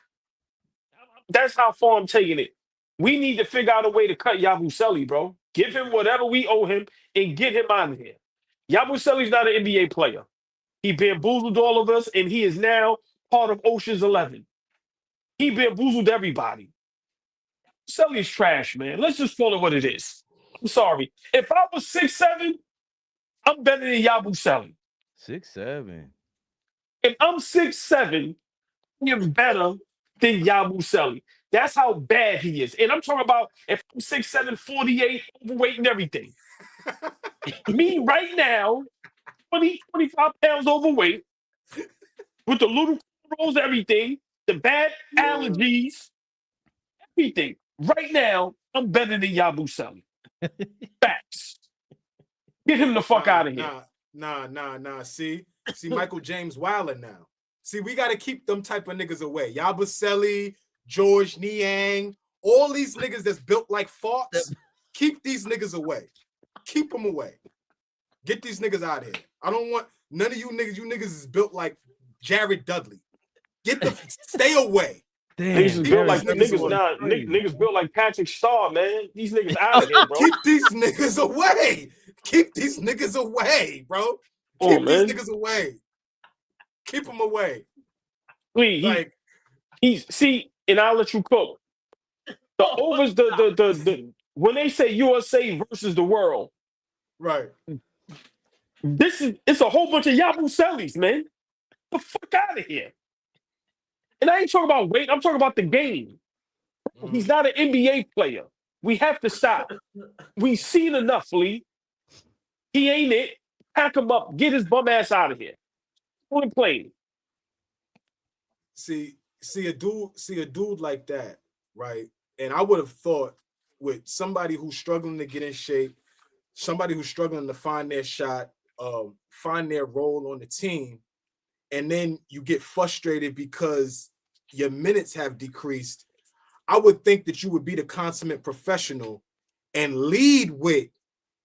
That's how far I'm taking it. We need to figure out a way to cut Yabusele, bro. Give him whatever we owe him and get him out of here. Yabusele's not an NBA player. He bamboozled all of us, and he is now part of Ocean's 11. He bamboozled everybody. Yabusele is trash, man. Let's just call it what it is. I'm sorry. If I was 6'7", I'm better than Yabusele. 6'7". If I'm 6'7", I'm better than Yabusele. That's how bad he is. And I'm talking about if I'm 6'7", 48, overweight and everything. Me right now, 20, 25 pounds overweight, with the little rolls, everything, the bad allergies, everything. Right now, I'm better than Yabusele. Facts. Get him the fuck out of here. Nah. See, Michael James Wilder now. See, we got to keep them type of niggas away. Yabusele, George Niang, all these niggas that's built like farts. Keep these niggas away. Keep them away. Get these niggas out of here. I don't want none of you niggas. You niggas is built like Jared Dudley. Stay away. Damn, niggas built like niggas built like Patrick Starr, man. These niggas out of here, bro. Keep these niggas away. Keep these niggas away, bro. Keep these niggas away. Keep them away. Please, see, and I'll let you cook. The overs, the when they say USA versus the world, right? It's a whole bunch of Yabuseles, man. Get the fuck out of here. And I ain't talking about weight. I'm talking about the game. He's not an NBA player. We have to stop. We've seen enough, Lee. He ain't it. Pack him up. Get his bum ass out of here. Only playing. See a dude like that, right? And I would have thought with somebody who's struggling to get in shape, somebody who's struggling to find their shot, find their role on the team, and then you get frustrated because your minutes have decreased. I would think that you would be the consummate professional and lead with,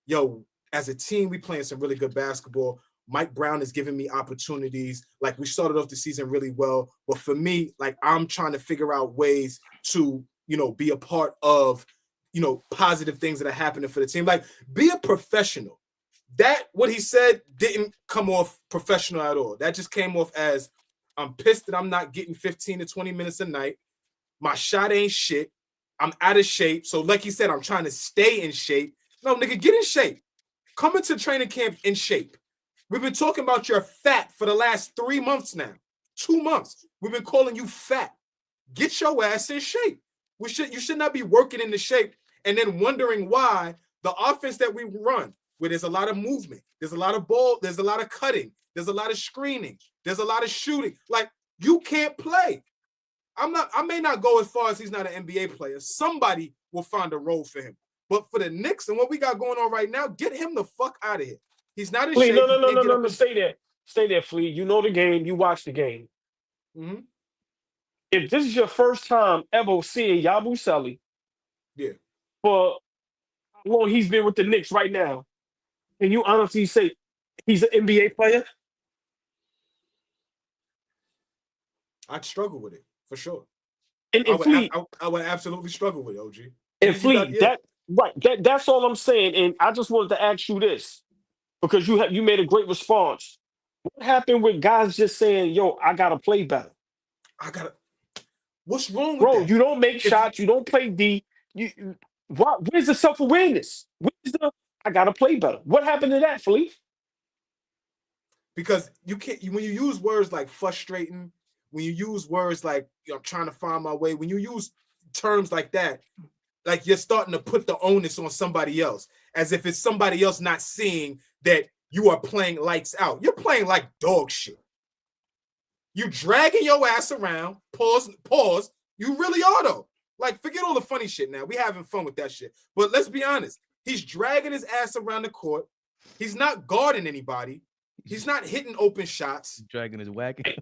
yo, as a team, we playing some really good basketball. Mike Brown is giving me opportunities. Like, we started off the season really well. But for me, like, I'm trying to figure out ways to, be a part of, positive things that are happening for the team. Like, be a professional. That, what he said, didn't come off professional at all. That just came off as, I'm pissed that I'm not getting 15 to 20 minutes a night. My shot ain't shit. I'm out of shape. So like he said, I'm trying to stay in shape. No, nigga, get in shape. Come into training camp in shape. We've been talking about your fat for the last 3 months now. 2 months. We've been calling you fat. Get your ass in shape. You should not be working into shape and then wondering why the offense that we run, where there's a lot of movement, there's a lot of ball, there's a lot of cutting, there's a lot of screening, there's a lot of shooting. Like, you can't play. I may not go as far as he's not an NBA player. Somebody will find a role for him. But for the Knicks and what we got going on right now, get him the fuck out of here. He's not in shape. No. Stay there. Stay there, Flea. You know the game. You watch the game. Mm-hmm. If this is your first time ever seeing Yabusele, for how long he's been with the Knicks right now, can you honestly say he's an NBA player? I'd struggle with it, for sure. And I would absolutely struggle with it, OG. And Flea, that's all I'm saying. And I just wanted to ask you this, because you made a great response. What happened with guys just saying, yo, I gotta play better? What's wrong with Bro, that? You don't make shots, you don't play D. Where's the self-awareness? Where's the I gotta play better? What happened to that, Flea? Because you can't, when you use words like frustrating, when you use words like, trying to find my way, when you use terms like that, like you're starting to put the onus on somebody else, as if it's somebody else not seeing that you are playing lights out. You're playing like dog shit. You dragging your ass around, pause. You really are, though. Like, forget all the funny shit now. We having fun with that shit. But let's be honest. He's dragging his ass around the court. He's not guarding anybody. He's not hitting open shots. Dragging his wagon.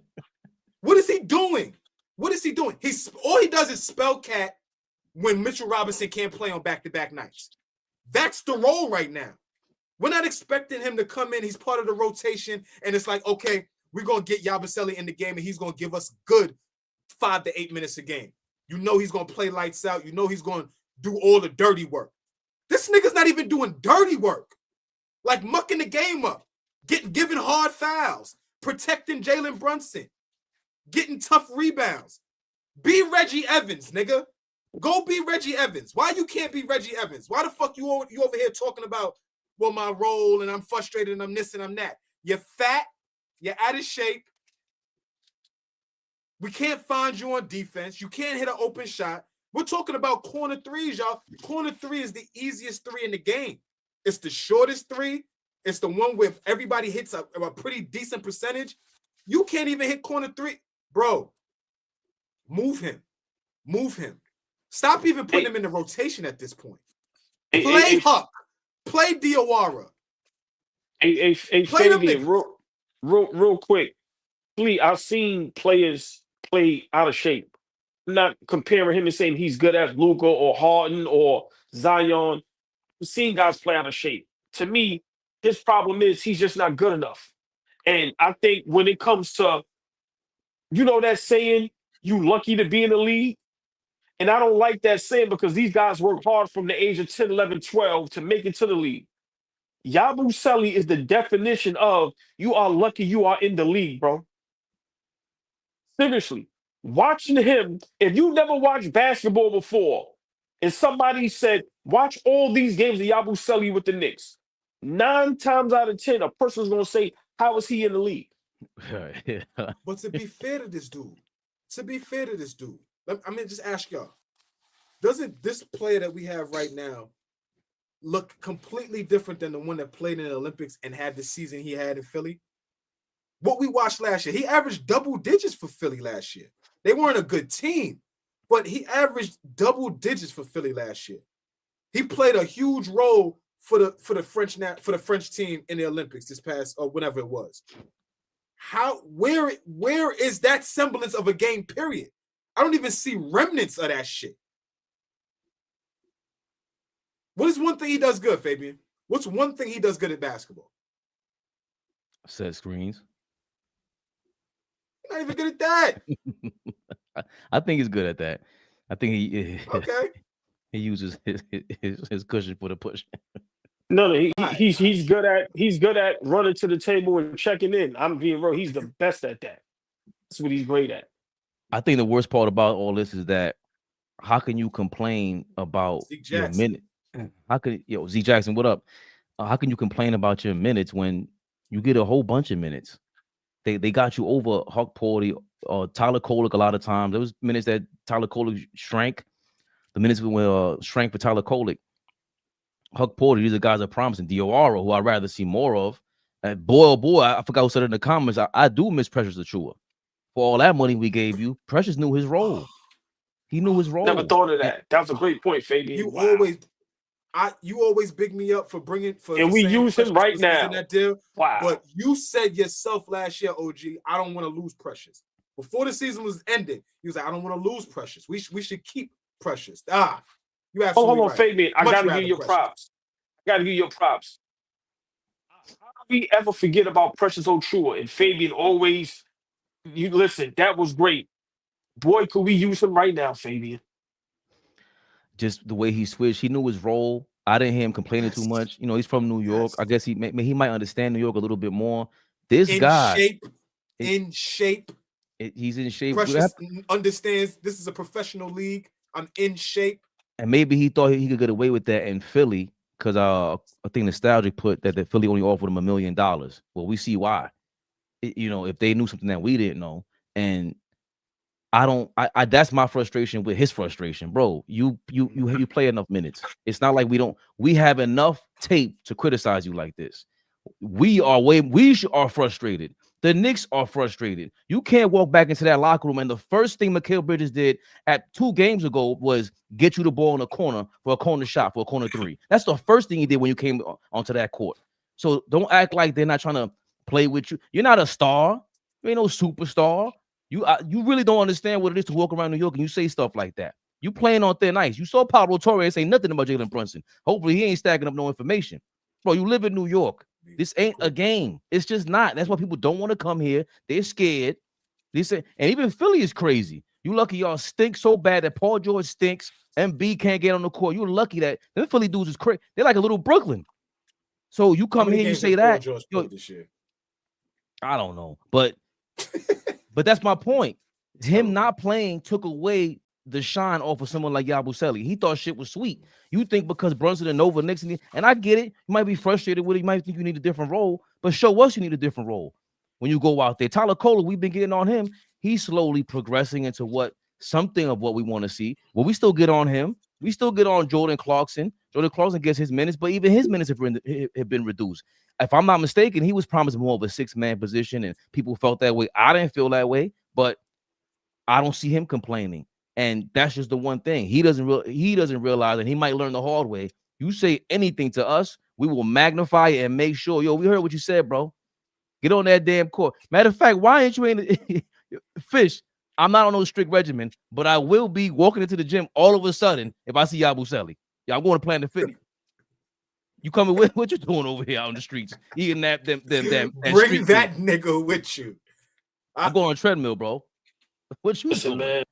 What is he doing? What is he doing? All he does is spell cat when Mitchell Robinson can't play on back-to-back nights. That's the role right now. We're not expecting him to come in. He's part of the rotation, and it's like, okay, we're going to get Yabusele in the game, and he's going to give us good 5 to 8 minutes a game. You know he's going to play lights out. You know he's going to do all the dirty work. This nigga's not even doing dirty work. Like mucking the game up, giving hard fouls, protecting Jalen Brunson, getting tough rebounds. Be Reggie Evans, nigga. Go be Reggie Evans. Why you can't be Reggie Evans? Why the fuck you over here talking about, well, my role and I'm frustrated and I'm this and I'm that? You're fat. You're out of shape. We can't find you on defense. You can't hit an open shot. We're talking about corner threes, y'all. Corner three is the easiest three in the game. It's the shortest three. It's the one where everybody hits a pretty decent percentage. You can't even hit corner three. Bro, move him. Move him. Stop even putting him in the rotation at this point. Play Huck. Play Diawara. Real quick. Please, I've seen players play out of shape. I'm not comparing him and saying he's good as Luka or Harden or Zion. I've seen guys play out of shape. To me, His problem is he's just not good enough. And I think when it comes to, that saying, you lucky to be in the league. And I don't like that saying because these guys work hard from the age of 10, 11, 12 to make it to the league. Yabusele is the definition of you are lucky you are in the league, bro. Seriously. Watching him, if you never watched basketball before, and somebody said, watch all these games of Yabusele with the Knicks, 9 times out of 10, a person's going to say, how is he in the league? But to be fair to this dude, I mean, just ask y'all, doesn't this player that we have right now look completely different than the one that played in the Olympics and had the season he had in Philly? What we watched last year, he averaged double digits for Philly last year. They weren't a good team, but he averaged double digits for Philly last year. He played a huge role for the French team in the Olympics this past or whenever it was. Where is that semblance of a game period? I don't even see remnants of that shit. What is one thing he does good, Fabian? What's one thing he does good at basketball? Set screens. Not even good at that. I think he's good at that. I think he uses his cushion for the push. No, he's good at running to the table and checking in. I'm being real. He's the best at that. That's what he's great at. I think the worst part about all this is that how can you complain about your minute? How could Z Jackson, what up? How can you complain about your minutes when you get a whole bunch of minutes? They got you over Huck Porty or Tyler Kolek a lot of times. There was minutes that Tyler Kolek shrank. The minutes shrank for Tyler Kolek. Huck Porty, these are guys that promising. Diawara, who I'd rather see more of. And boy, oh boy, I forgot who said it in the comments. I do miss Precious Achiuwa. For all that money we gave you, Precious knew his role. He knew his role. Never thought of that. That was a great point, Fabian. You always big me up for bringing and we use him right now in that deal. Wow. But you said yourself last year, OG, I don't want to lose Precious. Before the season was ending, you was like, I don't want to lose Precious. We should keep Precious. You absolutely hold on, right. Fabian. I gotta give you your props. How do we ever forget about Precious Achiuwa? And Fabian always, you listen, that was great. Boy, could we use him right now, Fabian? Just the way he switched, he knew his role. I didn't hear him complaining too much. He's from New York. I guess he might understand New York a little bit more. This guy in shape. He's in shape. Precious understands this is a professional league. I'm in shape. And maybe he thought he could get away with that in Philly because I think Nostalgic put that the Philly only offered him $1 million. Well, we see why. If they knew something that we didn't know, and I that's my frustration with his frustration, bro. You play enough minutes. It's not like we have enough tape to criticize you like this. We are frustrated. The Knicks are frustrated. You can't walk back into that locker room and the first thing Mikal Bridges did at 2 games ago was get you the ball in a corner for a corner shot, for a corner 3. That's the first thing he did when you came onto that court. So don't act like they're not trying to play with you. You're not a star. You ain't no superstar. You really don't understand what it is to walk around New York and you say stuff like that. You playing on thin ice. You saw Pablo Torres say nothing about Jalen Brunson. Hopefully he ain't stacking up no information. Bro, you live in New York. This ain't a game. It's just not. That's why people don't want to come here. They're scared. They say, and even Philly is crazy. You lucky y'all stink so bad that Paul George stinks. MB can't get on the court. You're lucky that them Philly dudes is crazy. They're like a little Brooklyn. So you come here, you say that. I don't know, but that's my point. Him not playing took away the shine off of someone like Yabusele. He thought shit was sweet. You think because Brunson and Nova Nixon, and I get it, you might be frustrated with it. You might think you need a different role, but show us you need a different role when you go out there. Tyler Kolek, we've been getting on him. He's slowly progressing into something of what we want to see. Well, we still get on him. We still get on Jordan Clarkson. Jordan Clarkson gets his minutes, but even his minutes have been reduced. If I'm not mistaken, he was promised more of a 6-man position, and people felt that way. I didn't feel that way, but I don't see him complaining. And that's just the one thing. He doesn't realize, and he might learn the hard way. You say anything to us, we will magnify it and make sure, we heard what you said, bro. Get on that damn court. Matter of fact, why ain't you in Fish? I'm not on no strict regimen, but I will be walking into the gym all of a sudden if I see Yabusele. I'm going to Planet Fit. You coming with what you doing over here out on the streets? Eating that Bring street that food. nigga with you. I'm going on treadmill, bro. What you Listen, doing? man.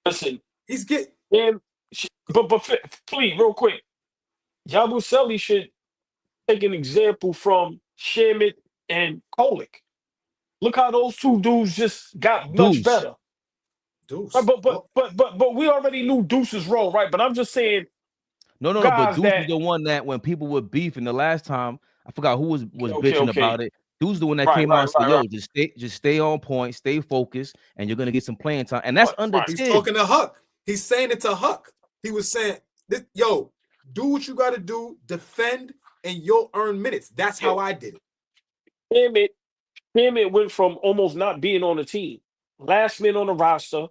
Listen. He's getting. And but please, real quick, Yabusele should take an example from Shamit and Kolick. Look how those two dudes just got much better. Deuce. Right, but we already knew Deuce's role, right? But I'm just saying. No. But Deuce is the one that when people were beefing the last time, I forgot who was bitching about it. Deuce the one that came out and said, "Yo, just stay on point, stay focused, and you're gonna get some playing time." And that's under He's talking to Huck. He's saying it to Huck. He was saying, "Yo, do what you got to do, defend, and you'll earn minutes." That's how I did it. Shamit went from almost not being on the team, last man on the roster,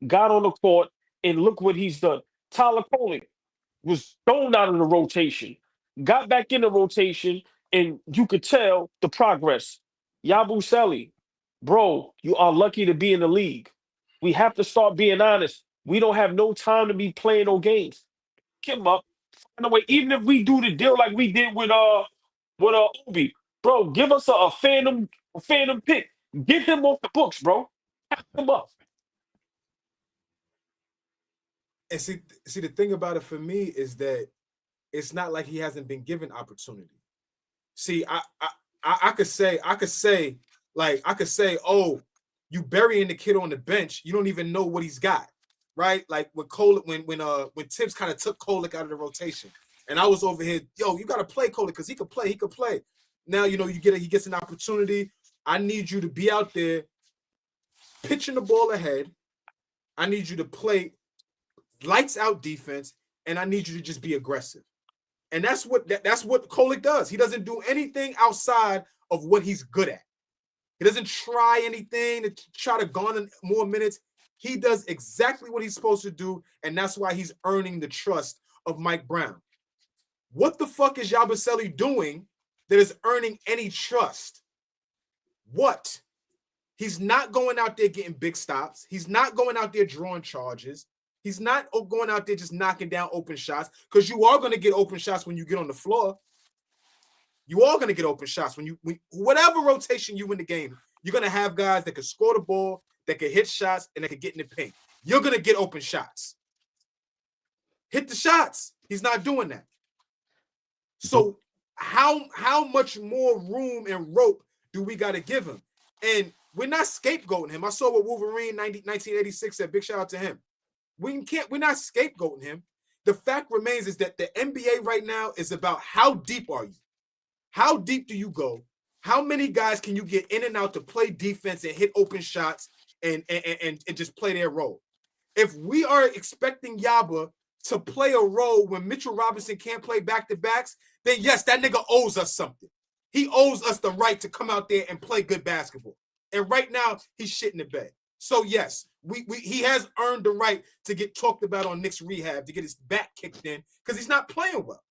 got on the court, and look what he's done. Tyler Kolick was thrown out of the rotation, got back in the rotation, and you could tell the progress. Yabusele, bro, you are lucky to be in the league. We have to start being honest. We don't have no time to be playing no games. Get him up. Find a way. Even if we do the deal like we did with Obi, bro, give us a phantom pick. Get him off the books, bro. Pack him up. And see, the thing about it for me is that it's not like he hasn't been given opportunity. See, I could say, oh, you burying the kid on the bench, you don't even know what he's got, right? Like with Kolick, when Tibbs kind of took Kolick out of the rotation, and I was over here, yo, you got to play Kolick because he could play. Now he gets an opportunity. I need you to be out there pitching the ball ahead. I need you to play lights out defense, and I need you to just be aggressive. And that's what Kolick does. He doesn't do anything outside of what he's good at. He doesn't try anything to try to garner more minutes. He does exactly what he's supposed to do, and that's why he's earning the trust of Mike Brown. What the fuck is Yabusele doing that is earning any trust? What? He's not going out there getting big stops. He's not going out there drawing charges. He's not going out there just knocking down open shots, because you are going to get open shots when you get on the floor. You are going to get open shots when whatever rotation you win the game, you're going to have guys that can score the ball, that can hit shots, and that can get in the paint. You're going to get open shots. Hit the shots. He's not doing that. So how much more room and rope do we got to give him? And we're not scapegoating him. I saw what Wolverine 1986 said. Big shout out to him. We're not scapegoating him. The fact remains is that the NBA right now is about how deep are you? How deep do you go? How many guys can you get in and out to play defense and hit open shots and just play their role? If we are expecting Yaba to play a role when Mitchell Robinson can't play back-to-backs, then yes, that nigga owes us something. He owes us the right to come out there and play good basketball. And right now, he's shitting the bed. So yes, he has earned the right to get talked about on Knicks Rehab, to get his back kicked in, because he's not playing well.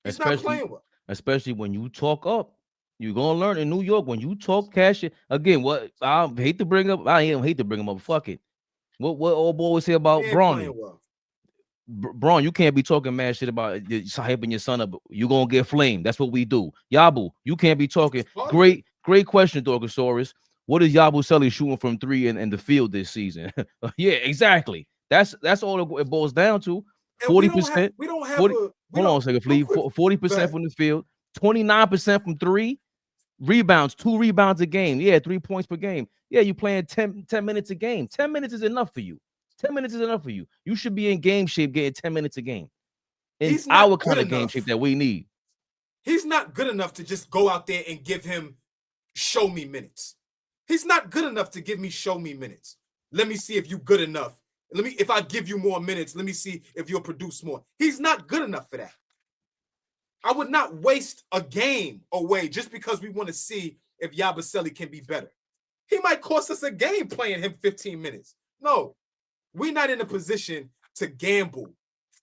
He's not playing well. Especially when you talk up. You're gonna learn in New York when you talk cash it. Again, what I hate to bring up, I don't hate to bring him up. Fuck it. What old boy say about Bronny? Well. Braun, you can't be talking mad shit about hyping your son up. You're gonna get flamed. That's what we do. Yabu, you can't be talking. Great question, Dorgosaurus. What is Yabusele shooting from 3 in the field this season? Yeah, exactly. That's all it boils down to. 40%. We don't have 40, hold on a second, Flea. 40% from the field, 29% from 3. Rebounds, 2 rebounds a game. Yeah, 3 points per game. Yeah, you playing 10 minutes a game. 10 minutes is enough for you. 10 minutes is enough for you. You should be in game shape getting 10 minutes a game. It's our kind of game shape that we need. He's not good enough to just go out there and give him show me minutes. He's not good enough to give me show me minutes. Let me see if you're good enough. If I give you more minutes, let me see if you'll produce more. He's not good enough for that. I would not waste a game away just because we want to see if Yabusele can be better. He might cost us a game playing him 15 minutes. No, we're not in a position to gamble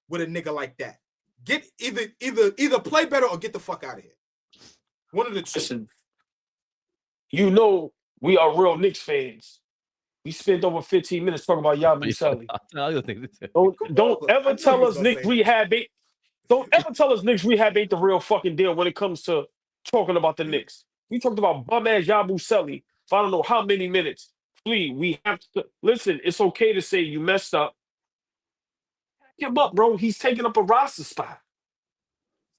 with a nigga like that. Get either play better or get the fuck out of here. One of the two. Listen, you know we are real Knicks fans. We spent over 15 minutes talking about Yabusele. Don't ever tell us Knicks Rehab ain't. Don't ever tell us Knicks rehab ain't the real fucking deal when it comes to talking about the Knicks. We talked about bum ass Yabusele for I don't know how many minutes. Please, we have to listen. It's okay to say you messed up. Pack him up, bro. He's taking up a roster spot.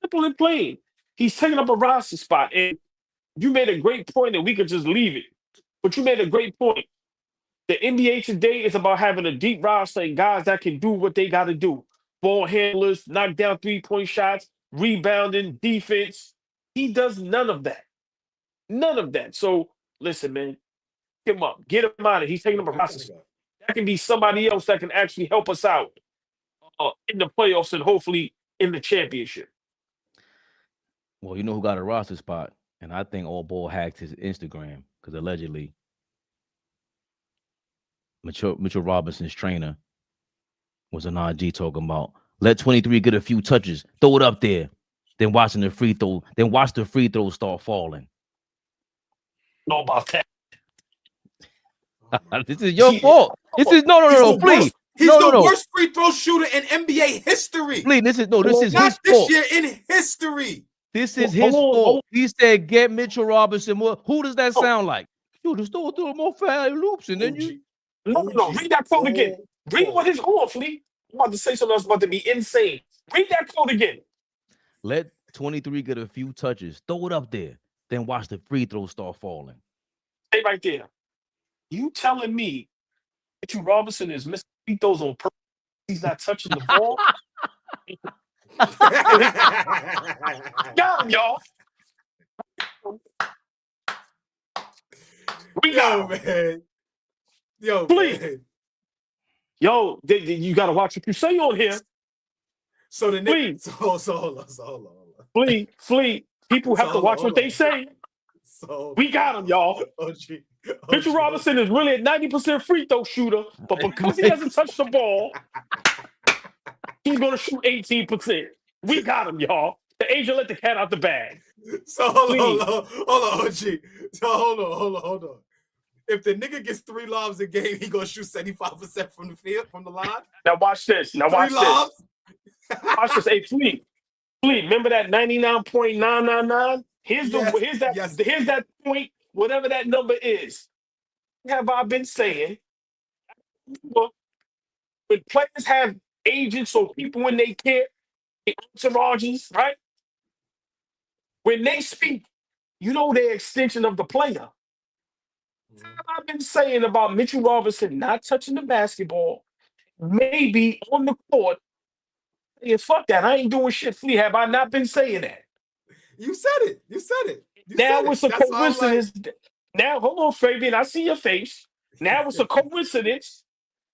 Simple and plain. He's taking up a roster spot. And you made a great point that we could just leave it. But you made a great point. The NBA today is about having a deep roster and guys that can do what they got to do. Ball handlers, knock down three-point shots, rebounding, defense. He does none of that. None of that. So, listen, man. Get him up. Get him out of here. He's taking up a roster. That can be somebody else that can actually help us out in the playoffs and hopefully in the championship. Well, you know who got a roster spot? And I think AllBall hacked his Instagram because allegedly Mitchell Robinson's trainer was an IG talking about let 23 get a few touches, throw it up there, then watch the free throws start falling. Know about that. This is your fault. This is no, please. He's the worst free throw shooter in NBA history. Please, this is not his this fault. year in history. This is his fault. He said, "Get Mitchell Robinson more." Who does that sound like? You just throw more fast loops, and then you. No. Read that quote again. Read what his Flea. I'm about to say something else about to be insane. Read that quote again. Let 23 get a few touches, throw it up there, then watch the free throws start falling. Stay right there. You telling me Mitchell Robinson is missing free throws on purpose? He's not touching the ball. Got him, y'all. We got him, man. Yo, Please. man. Yo, you gotta watch what you say on here. So the Knicks. So hold on. Flea. People have to watch what they say. So we got him, y'all. Mitchell Robinson is really a 90% free throw shooter, but because he hasn't touched the ball, he's gonna shoot 18%. We got him, y'all. The agent let the cat out the bag. So hold on, OG. So hold on. If the nigga gets 3 lobs a game, he gonna shoot 75% from the field, from the line. Now watch this. Watch this. Hey, Flea, remember that 99.999? Here's that point, whatever that number is. Have I been saying? When players have agents or people when they care, entourages, right? When they speak, you know they're extension of the player. I've been saying about Mitchell Robinson not touching the basketball, maybe on the court. Yeah, fuck that. I ain't doing shit, Flea. Have I not been saying that? You said it. Now it's a coincidence. Now, hold on, Fabian. I see your face. Now it's a coincidence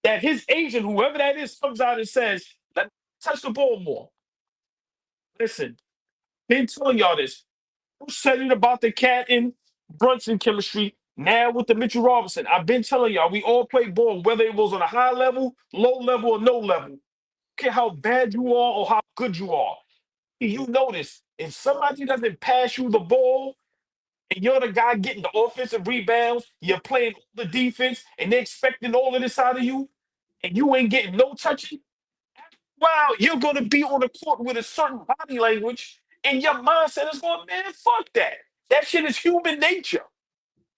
that his agent, whoever that is, comes out and says, let me touch the ball more. Listen, been telling y'all this. Who said it about the Cat and Brunson chemistry? Now with the Mitchell Robinson, I've been telling y'all, we all play ball, whether it was on a high level, low level, or no level. I don't care how bad you are or how good you are. You notice, if somebody doesn't pass you the ball, and you're the guy getting the offensive rebounds, you're playing the defense, and they're expecting all of this out of you, and you ain't getting no touching, wow, you're going to be on the court with a certain body language, and your mindset is going, man, fuck that. That shit is human nature.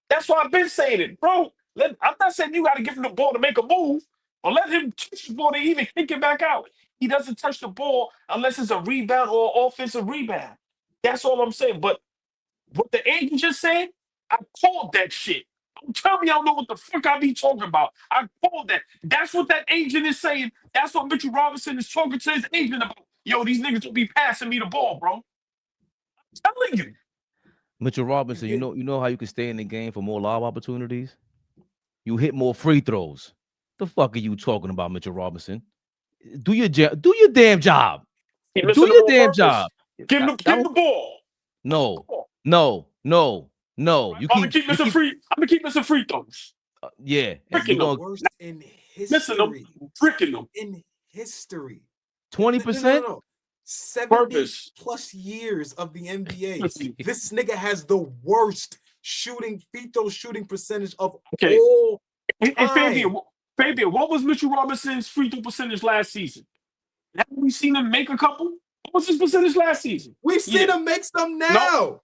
That's why I've been saying it, bro. I'm not saying you got to give him the ball to make a move, or let him touch the ball to even kick it back out. He doesn't touch the ball unless it's a rebound or an offensive rebound. That's all I'm saying. But what the agent just said, I called that shit. Don't tell me I don't know what the fuck I be talking about. I called that. That's what that agent is saying. That's what Mitchell Robinson is talking to his agent about. Yo, these niggas will be passing me the ball, bro. I'm telling you. Mitchell Robinson, you know how you can stay in the game for more lob opportunities? You hit more free throws. The fuck are you talking about, Mitchell Robinson? Do your damn job. Do your damn job. Give him the ball. No. You I'm gonna keep missing free throws. Yeah. Worst in history. Listen, I'm freaking them. In history. 20%? No. 70 plus years of the NBA. This nigga has the worst free throw shooting percentage of all time. Fabian, what was Mitchell Robinson's free throw percentage last season? Haven't we seen him make a couple? What was his percentage last season? We've seen him make some now.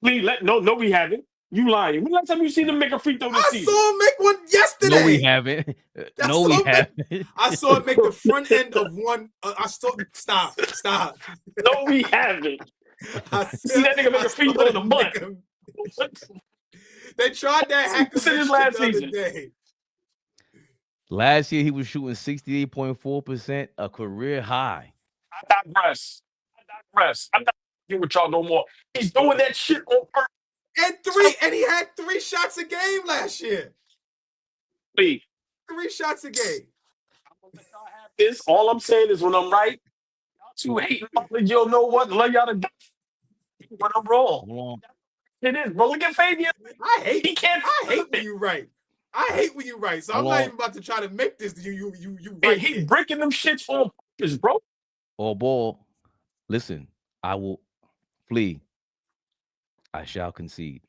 No, we haven't. You lying. When last time you seen him make a free throw this season? I saw him make one yesterday. No, we haven't. No, we haven't. I saw him make the front end of one. Stop. No, we haven't. See that nigga make a free throw in a month. They tried that hack last season. Day. Last year he was shooting 68.4%, a career high. I digress. I'm not doing with y'all no more. He's doing that shit on purpose. And he had 3 shots a game last year. 3 shots a game. This all I'm saying is when I'm right, y'all 2 hating you'll know what. Let y'all to die when I'm wrong. It is, bro. Look at Fabian. I hate when you right. So I'm not even about to try to make this. You right. And he breaking them shits on purpose, bro. AllBall. Listen, I will flee. I shall concede.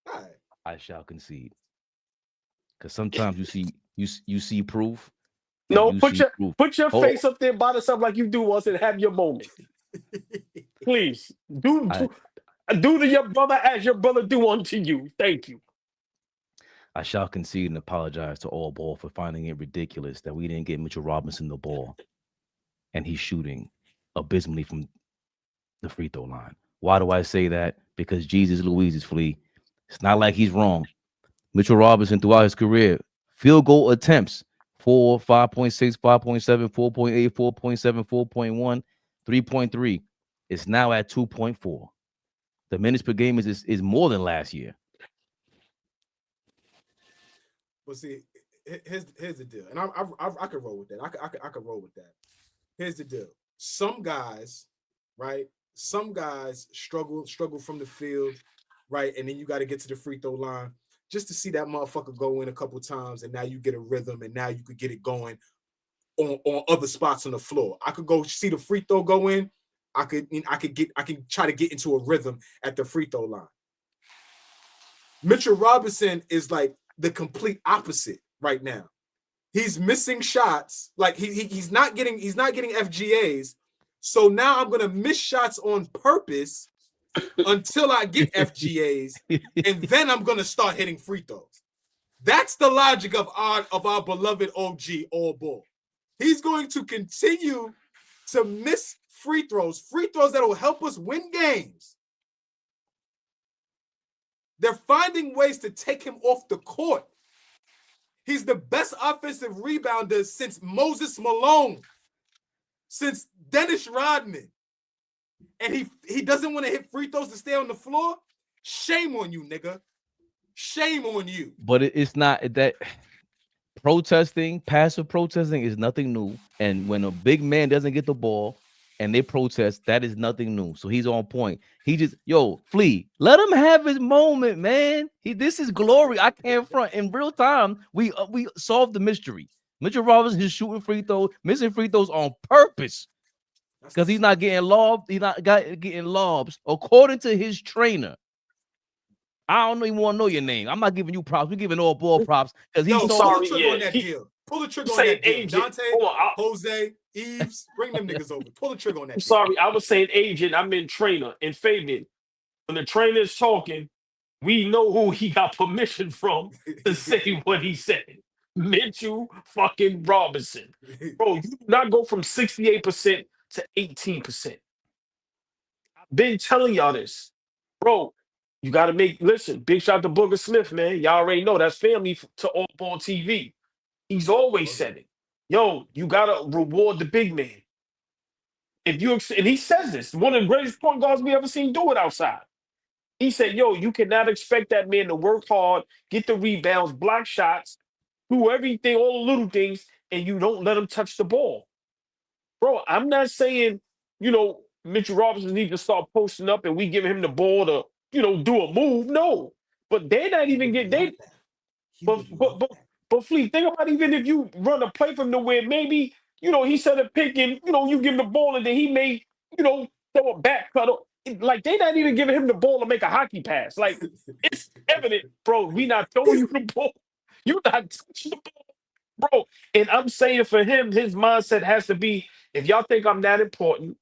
Right. I shall concede. Because sometimes you see proof. No, put your face up there by the stuff like you do once and have your moment. Please do to your brother as your brother do unto you. Thank you. I shall concede and apologize to AllBall for finding it ridiculous that we didn't get Mitchell Robinson the ball, and he's shooting abysmally from the free throw line. Why do I say that? Because Jesus Louise is Flea. It's not like he's wrong. Mitchell Robinson throughout his career, field goal attempts 4, 5.6, 5.7, 4.8, 4.7, 4.1, 3.3. It's now at 2.4. The minutes per game is more than last year. Well, see, here's the deal, and I could roll with that. I could roll with that. Here's the deal. Some guys, right? Some guys struggle from the field, right? And then you got to get to the free throw line just to see that motherfucker go in a couple times, and now you get a rhythm, and now you could get it going on other spots on the floor. I could go see the free throw go in. I can try to get into a rhythm at the free throw line. Mitchell Robinson is like the complete opposite right now. He's missing shots. Like he's not getting FGAs. So now I'm gonna miss shots on purpose until I get FGAs, and then I'm gonna start hitting free throws. That's the logic of our beloved OG AllBall. He's going to continue to miss free throws that will help us win games. They're finding ways to take him off the court. He's the best offensive rebounder since Moses Malone, since Dennis Rodman. And he doesn't want to hit free throws to stay on the floor? Shame on you, nigga. Shame on you. But it's not that passive protesting is nothing new. And when a big man doesn't get the ball and they protest, that is nothing new. So he's on point. He just, Flea, let him have his moment, man. This is glory. I can't front. In real time, we solved the mystery. Mitchell Robinson is shooting free throws, missing free throws on purpose because he's not getting lobbed. He's not getting lobs according to his trainer. I don't even want to know your name. I'm not giving you props. We're giving AllBall props because he's pull the trigger on that deal. Pull the trigger on that deal. Agent. Dante, Jose, Eves, bring them niggas over. Pull the trigger on that. I'm sorry, I was saying agent. I meant trainer. And Fabian, when the trainer's talking, we know who he got permission from to say what he said. Mitchell fucking Robinson. Bro, you do not go from 68% to 18%. I've been telling y'all this. Bro, you got to listen, big shout to Booger Smith, man. Y'all already know that's family to AllBall TV. He's always said it. You got to reward the big man. And he says this, one of the greatest point guards we ever seen do it outside. He said, you cannot expect that man to work hard, get the rebounds, block shots, do everything, all the little things, and you don't let him touch the ball. Bro, I'm not saying, Mitchell Robinson needs to start posting up and we give him the ball to, do a move. No. But they're not even getting But Flea, think about even if you run a play from nowhere, maybe, he set a pick and, you give him the ball and then he may, throw a back cut. Like, they're not even giving him the ball to make a hockey pass. Like, it's evident, bro, we not throwing you the ball. You're not touching the ball. Bro, and I'm saying for him, his mindset has to be, if y'all think I'm that important,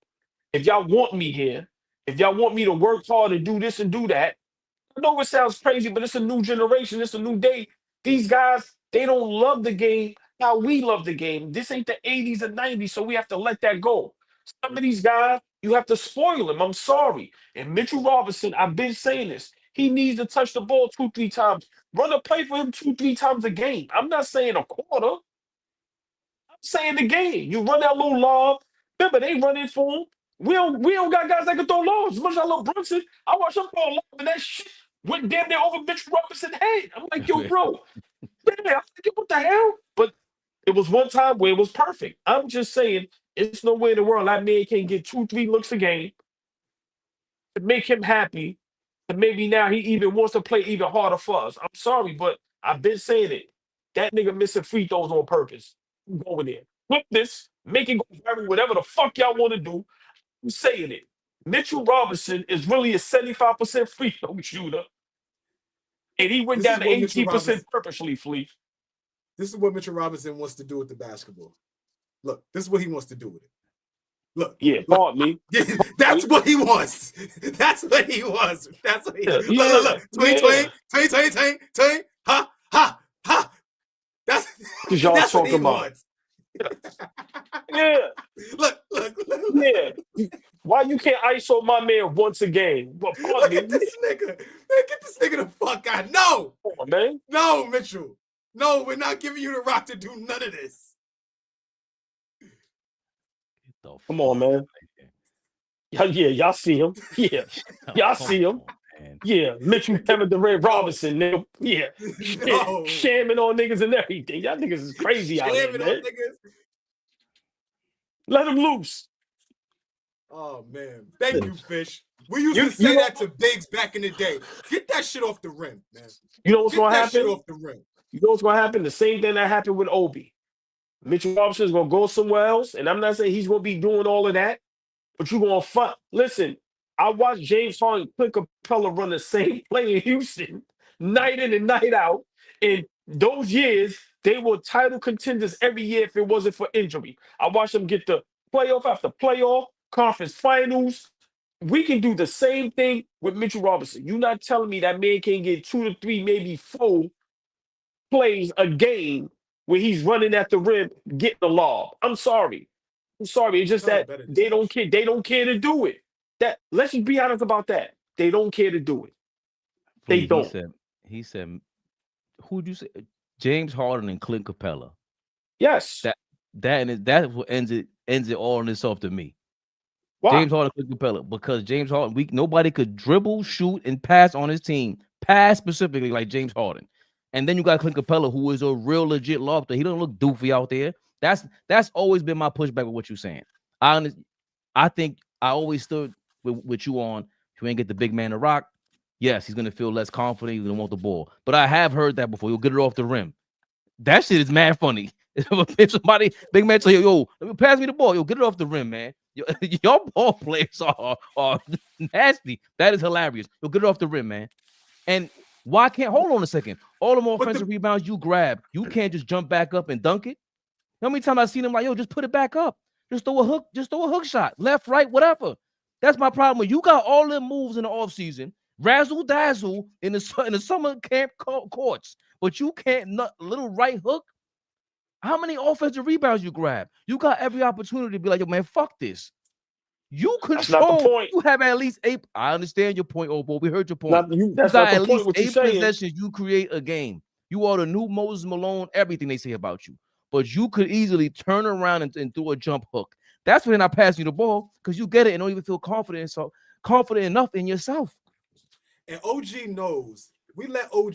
if y'all want me here, if y'all want me to work hard and do this and do that, I know it sounds crazy, but it's a new generation. It's a new day. These guys, they don't love the game how we love the game. This ain't the 80s and 90s, so we have to let that go. Some of these guys, you have to spoil them. I'm sorry. And Mitchell Robinson, I've been saying this. He needs to touch the ball 2-3 times. Run a play for him 2-3 times a game. I'm not saying a quarter. I'm saying the game. You run that little lob. Remember, they run it for him. We don't got guys that can throw lobs. As much as I love Brunson, I watch him throw a lob and that shit went damn near over Mitchell Robinson's head. I'm like, yo, bro. Man, I'm like, what the hell? But it was one time where it was perfect. I'm just saying, it's no way in the world that man can get 2-3 looks a game to make him happy. And maybe now he even wants to play even harder for us. I'm sorry, but I've been saying it. That nigga missing free throws on purpose. I'm going there. Flip this, make it go viral, whatever the fuck y'all want to do. I'm saying it. Mitchell Robinson is really a 75% free throw shooter. And he went down to 18% purposely, Flea. This is what Mitchell Robinson wants to do with the basketball. Look, this is what he wants to do with it. Look. Yeah, pardon me. That's what he wants. That's what he wants. That's what he wants. Look. 20. Ha. That's because y'all talking about. Yeah. Look. Yeah. Why you can't ISO my man once a game? Well, look at this nigga. Man, get this nigga the fuck out. No. Come on, man. No, Mitchell. No, we're not giving you the rock to do none of this. Come on, man. Yeah, y'all see him. Yeah. Y'all see him. Yeah, Mitchell Kevin Durant Robinson. Nigga. Yeah. No. Shamming on niggas and everything. Y'all niggas is crazy out here, man. Let him loose. Oh, man. Thank you, Fish. We used to say that to Biggs back in the day. Get that shit off the rim, man. You know what's going to happen? Shit off the rim. You know what's going to happen? The same thing that happened with Obi. Mitchell Robinson is going to go somewhere else, and I'm not saying he's going to be doing all of that, but you're going to find. Listen, I watched James Harden and Clint Capella run the same play in Houston, night in and night out. And those years, they were title contenders every year if it wasn't for injury. I watched them get the playoff after playoff, conference finals. We can do the same thing with Mitchell Robinson. You're not telling me that man can get 2 to 3, maybe 4 plays a game where he's running at the rim, getting the lob. I'm sorry. It's just that they don't care. They don't care to do it. Let's just be honest about that. They don't care to do it. They don't. He said, who'd you say? James Harden and Clint Capella. Yes. That's what ends it all in itself to me. Why? James Harden, Clint Capella, because James Harden, nobody could dribble, shoot, and pass on his team. Pass specifically like James Harden. And then you got Clint Capella, who is a real legit lofter. He don't look doofy out there. That's always been my pushback with what you're saying. I think I always stood with you on, if you ain't get the big man to rock, yes, he's going to feel less confident. He's going to want the ball. But I have heard that before. You'll get it off the rim. That shit is mad funny. If somebody, big man, tell you, yo, let me pass me the ball. Yo, get it off the rim, man. Your ball players are nasty. That is hilarious. Yo, get it off the rim, man. And why can't, hold on a second. All them offensive rebounds you grab, you can't just jump back up and dunk it. How many times I've seen them like, yo, just put it back up. Just throw a hook shot. Left, right, whatever. That's my problem. You got all them moves in the offseason, razzle dazzle in the summer camp courts, but you can't little right hook. How many offensive rebounds you grab? You got every opportunity to be like, yo, man, fuck this. You control. That's not the point. You have at least 8. I understand your point, oh boy. We heard your point. That's not the point. What you're saying. Possessions. You create a game. You are the new Moses Malone. Everything they say about you, but you could easily turn around and do a jump hook. That's when they're not passing you the ball because you get it and don't even feel confident. So confident enough in yourself. And OG knows we let OG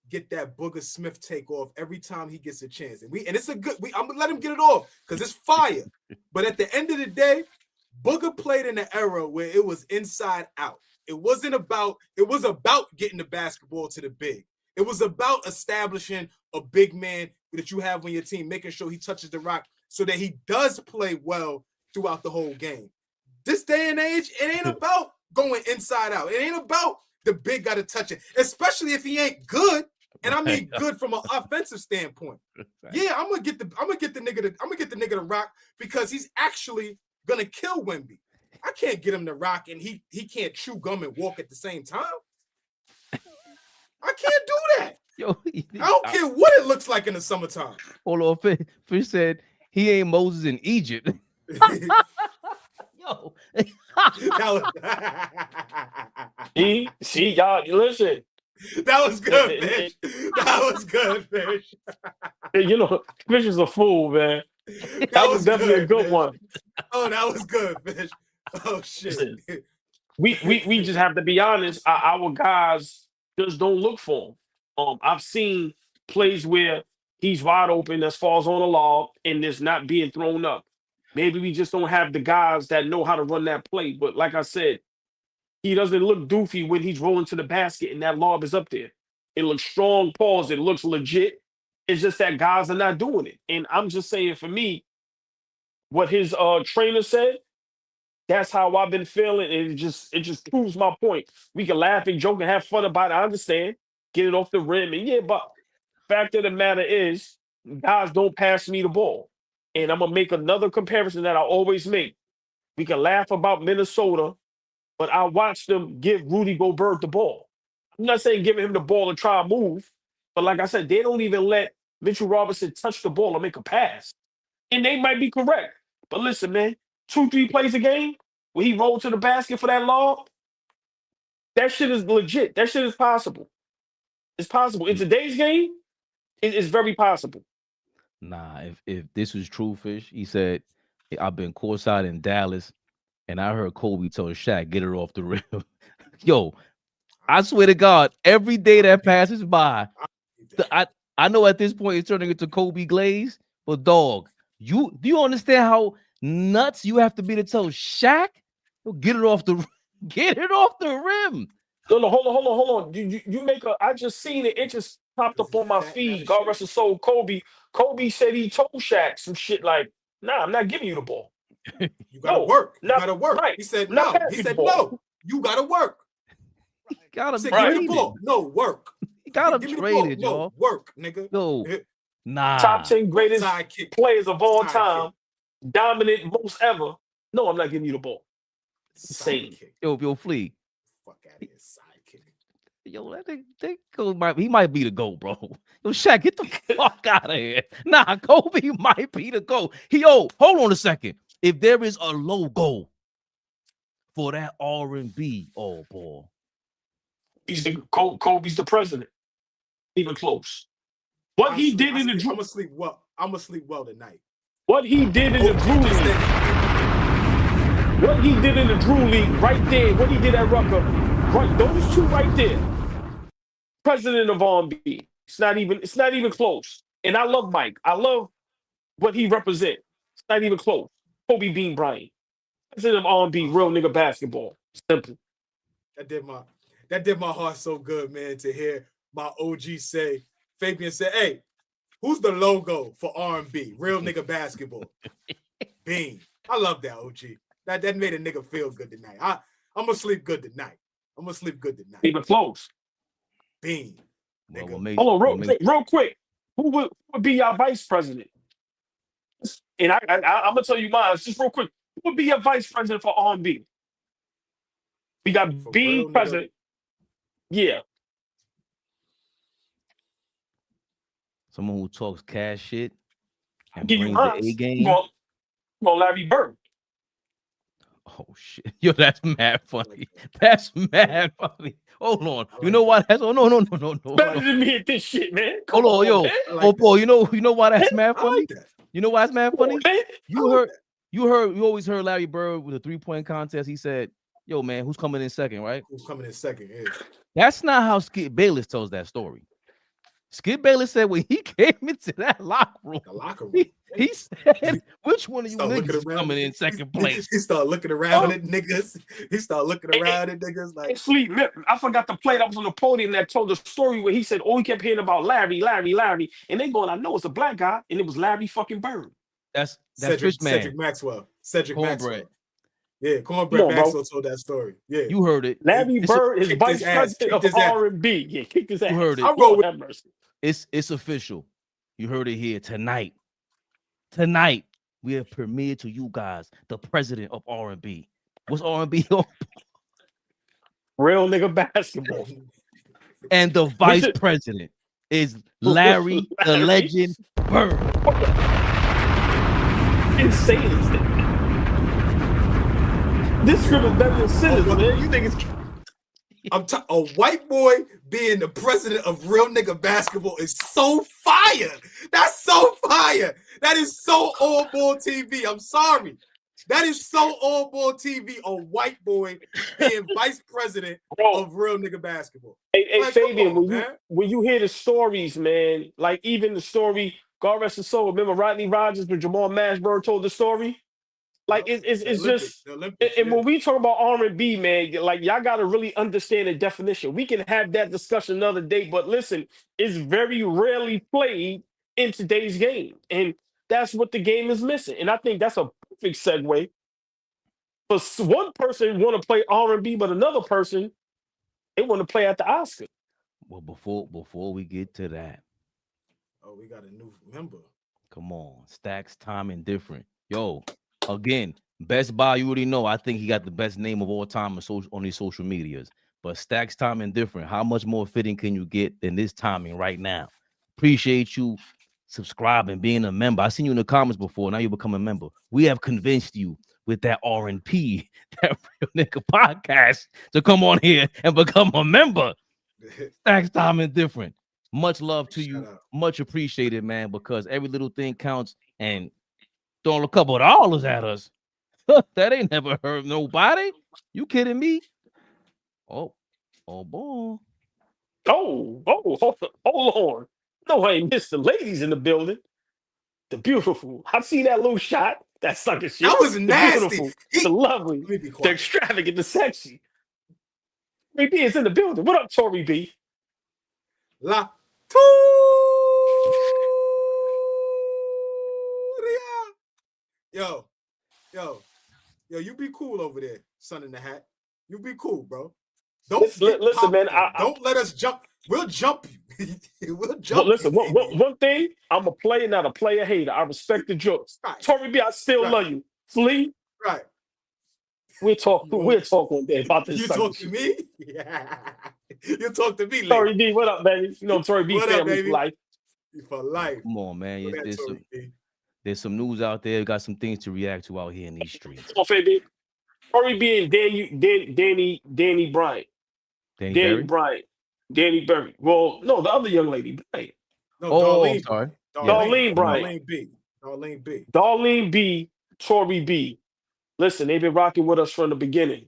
get that Booger Smith take off every time he gets a chance. And it's a good. I'm gonna let him get it off because it's fire. But at the end of the day, Booger played in an era where it was inside out. It was about getting the basketball to the big. It was about establishing a big man that you have on your team, making sure he touches the rock so that he does play well throughout the whole game. This day and age, it ain't about going inside out. It ain't about the big got to touch it, especially if he ain't good. And I mean good from an offensive standpoint. Yeah, I'm gonna get the nigga to rock because he's actually gonna kill Wemby. I can't get him to rock and he can't chew gum and walk at the same time. I can't do that. Yo, I don't care what it looks like in the summertime. Hold on, Fish said he ain't Moses in Egypt. Yo, see y'all. Listen, that was good, Fish. That was good, Fish. You know, Fish is a fool, man. That was definitely a good one. Oh, that was good, Fish. Oh shit. Listen, we just have to be honest. Our guys just don't look for him. I've seen plays where he's wide open, that falls on a lob, and it's not being thrown up. Maybe we just don't have the guys that know how to run that play. But like I said, he doesn't look doofy when he's rolling to the basket and that lob is up there. It looks strong, pause. It looks legit. It's just that guys are not doing it. And I'm just saying, for me, what his trainer said, that's how I've been feeling. And it just proves my point. We can laugh and joke and have fun about it. I understand. Get it off the rim. And yeah, but fact of the matter is, guys don't pass me the ball. And I'm going to make another comparison that I always make. We can laugh about Minnesota, but I watched them give Rudy Gobert the ball. I'm not saying giving him the ball and try to move, but like I said, they don't even let Mitchell Robinson touch the ball or make a pass. And they might be correct. But listen, man, 2-3 plays a game, when he rolled to the basket for that lob, that shit is legit. That shit is possible. It's possible. In today's game, it is very possible. Nah, if this was true, Fish, he said, I've been courtside in Dallas, and I heard Kobe tell Shaq, get it off the rim. Yo, I swear to God, every day that passes by, I know at this point it's turning into Kobe Glaze, but dog, do you understand how nuts you have to be to tell Shaq, get it off the rim? No, hold on. You make I just seen it. It just popped up on my feed. God rest his soul, Kobe. Kobe said he told Shaq some shit like, nah, I'm not giving you the ball. You gotta work. You gotta work. Right. He said no. He said no. You gotta work. He got him traded. No, work. He got him traded, y'all. No, work, nigga. No, nah. Top 10 greatest players of all time, dominant most ever. No, I'm not giving you the ball. Insane. Yo, Flea. Fuck out of here, sidekick. Yo, he might be the GOAT, bro. Yo, Shaq, get the fuck out of here. Nah, Kobe might be the GOAT. Hold on a second. If there is a logo for that R&B, oh boy, Kobe's the president. Even close. What he did in the Drew. I'm gonna sleep well tonight. What he did in the Drew League. What he did in the Drew League right there. What he did at Rucker. Right, those two right there. President of R&B. It's not even close. And I love Mike. I love what he represents. It's not even close. Kobe Bean Bryant. President of R&B, real nigga basketball. Simple. That did my heart so good, man, to hear my OG say, Fabian said, hey, who's the logo for R&B? Real nigga basketball. Bean. I love that, OG. That made a nigga feel good tonight. I'm gonna sleep good tonight. Even close. Bean. Nigga. Hold on, real quick. Who would be your vice president? And I'm gonna tell you mine. Just real quick. Who would be your vice president for R&B? We got Bean president. Yeah. Someone who talks cash shit and brings the A game. Well, Larry Bird. Oh shit. Yo, that's mad funny. That's mad funny. Hold on. You know why that's no. Better than me at this shit, man. Hold on, yo. Paul, you know why that's mad funny? You know why it's mad funny? You always heard Larry Bird with a 3-point contest. He said, yo, man, who's coming in second, right? Who's coming in second? Yeah. That's not how Skip Bayless tells that story. Skip Bayless said when he came into that locker room, he said, which one of you niggas is coming in second place? He started looking around at niggas. Like, Sleep. I forgot the play that was on the podium that told the story where he said, he kept hearing about Larry. And they going, I know it's a black guy. And it was Larry fucking Bird. That's Cedric Maxwell. Yeah, Cornbread Maxwell told that story. Yeah, you heard it. Larry Bird is vice president of R&B. Yeah, kicked his ass. You heard it. I roll with mercy. It's official. You heard it here tonight. Tonight we have premiered to you guys the president of R&B. What's R&B on? Real nigga basketball. And the vice president is Larry the Legend Bird. Insane is that? This script is better than Sinners, man. You think it's... A white boy being the president of Real Nigga Basketball is so fire. That's so fire. That is so AllBall TV. I'm sorry. That is so AllBall TV. A white boy being vice president of Real Nigga Basketball. Hey, like, Fabian, on, when you hear the stories, man, like even the story, God rest his soul. Remember Rodney Rogers when Jamal Mashburn told the story? Like it's just, and when we talk about R&B, man, like y'all got to really understand the definition. We can have that discussion another day, but listen, it's very rarely played in today's game, and that's what the game is missing. And I think that's a perfect segue. For one person want to play R&B, but another person they want to play at the Oscars. Well, before we get to that, we got a new member. Come on, Stacks timing different. Yo. Again, Best Buy, you already know. I think he got the best name of all time on these social medias. But Stacks timing different. How much more fitting can you get than this timing right now? Appreciate you subscribing, being a member. I seen you in the comments before. Now you become a member. We have convinced you with that R&P, that Real Nigga podcast, to come on here and become a member. Stacks timing different. Much love to you. Much appreciated, man, because every little thing counts. And throwing a couple of dollars at us. That ain't never hurt nobody. You kidding me? Oh boy. Hold on. No, I ain't missed the ladies in the building. The beautiful. I've seen that little shot. That sucker shit. That was the nasty. Beautiful, the lovely, the extravagant, the sexy. Tori B is in the building. What up, Tori B? La Yo, you be cool over there, son in the hat. You be cool, bro. Listen, man. Don't let us jump. We'll jump you. We'll jump. But listen, you, one thing, I'm a player, not a player hater. I respect the jokes. Right. Tori B, I still love you. Flea. Right. We'll talk one day about this. You talk to me? Yeah. You talk to me later. Tori B, what up, baby? You know Tori B what family up, for life. For life. Come on, man. There's some news out there. We got some things to react to out here in these streets. Come on, Fabian. Tori B and Danny Bryant. Danny Berry. Well, no, the other young lady, Bryant. No, Darlene. Sorry. Darlene Bryant. Darlene B. Tori B. Listen, they've been rocking with us from the beginning.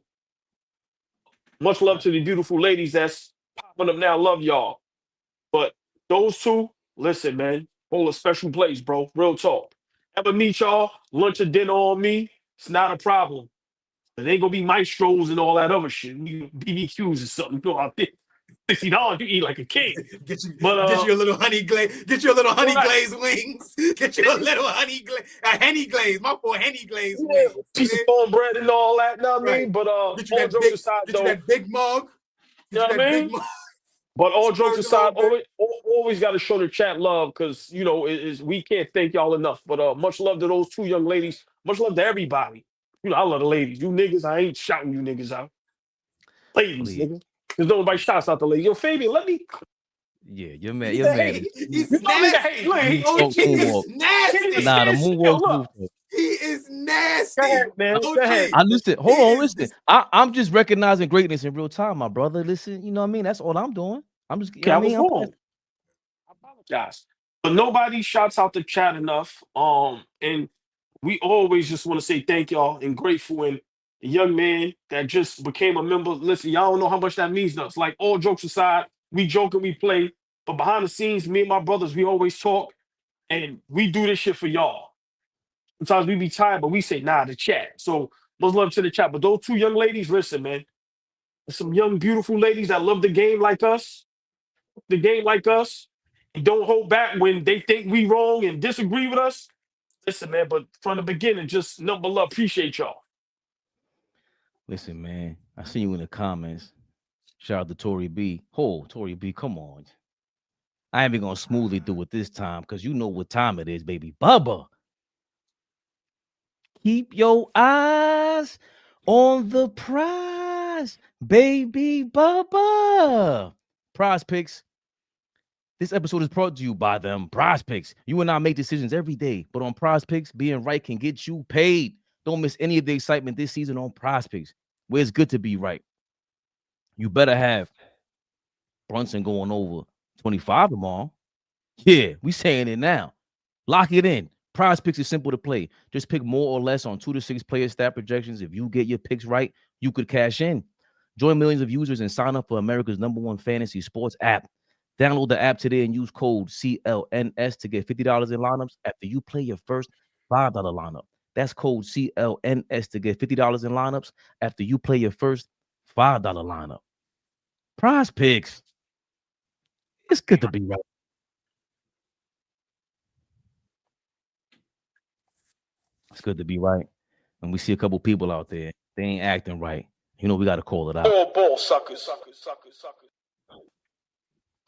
Much love to the beautiful ladies that's popping up now. Love y'all. But those two, listen, man, hold a special place, bro. Real talk. Ever meet y'all, lunch or dinner on me, it's not a problem. It ain't gonna be maestros and all that other shit. BBQs or something. You know, out there. $60, you eat like a king. Get you a little honey glaze. Get you a little honey glaze wings. Get you a little henny glaze. My poor henny glaze wings. Piece of cornbread and all that. Know what I mean? But get you that big mug. You know what I mean? But all jokes aside, always got to show the chat love because you know we can't thank y'all enough. But much love to those two young ladies. Much love to everybody. You know, I love the ladies. You niggas, I ain't shouting you niggas out. Ladies, nigga. There's nobody shouts out the ladies. Yo, Fabian, let me. Yeah, you're mad. You're mad. He's nasty. Look, he is nasty. Nah, the moonwalk. He is nasty. Go ahead, man. Go ahead. Hold on, listen. I'm just recognizing greatness in real time, my brother. Listen, you know what I mean? That's all I'm doing. I'm just. I apologize, but nobody shouts out the chat enough. And we always just want to say thank y'all and grateful. And the young man that just became a member. Listen, y'all don't know how much that means to us. Like all jokes aside, we joke and we play, but behind the scenes, me and my brothers, we always talk, and we do this shit for y'all. Sometimes we be tired, but we say, nah, the chat. So much love to the chat. But those two young ladies, listen, man, some young, beautiful ladies that love the game like us, and don't hold back when they think we wrong and disagree with us. Listen, man, but from the beginning, just number love, appreciate y'all. Listen, man, I see you in the comments. Shout out to Tori B. Tori B, come on. I ain't even gonna smoothly do it this time because you know what time it is, baby. Bubba. Keep your eyes on the prize, baby Bubba. Prize Picks. This episode is brought to you by them. Prize Picks. You and I make decisions every day, but on Prize Picks, being right can get you paid. Don't miss any of the excitement this season on Prize Picks, where it's good to be right. You better have Brunson going over 25 tomorrow. Yeah, we saying it now. Lock it in. Prize Picks is simple to play. Just pick more or less on 2 to 6 player stat projections. If you get your picks right, you could cash in. Join millions of users and sign up for America's #1 fantasy sports app. Download the app today and use code CLNS to get $50 in lineups after you play your first $5 lineup. That's code CLNS to get $50 in lineups after you play your first $5 lineup. Prize Picks. It's good to be right. It's good to be right. And we see a couple people out there, they ain't acting right. You know, we got to call it out. All ball suckers.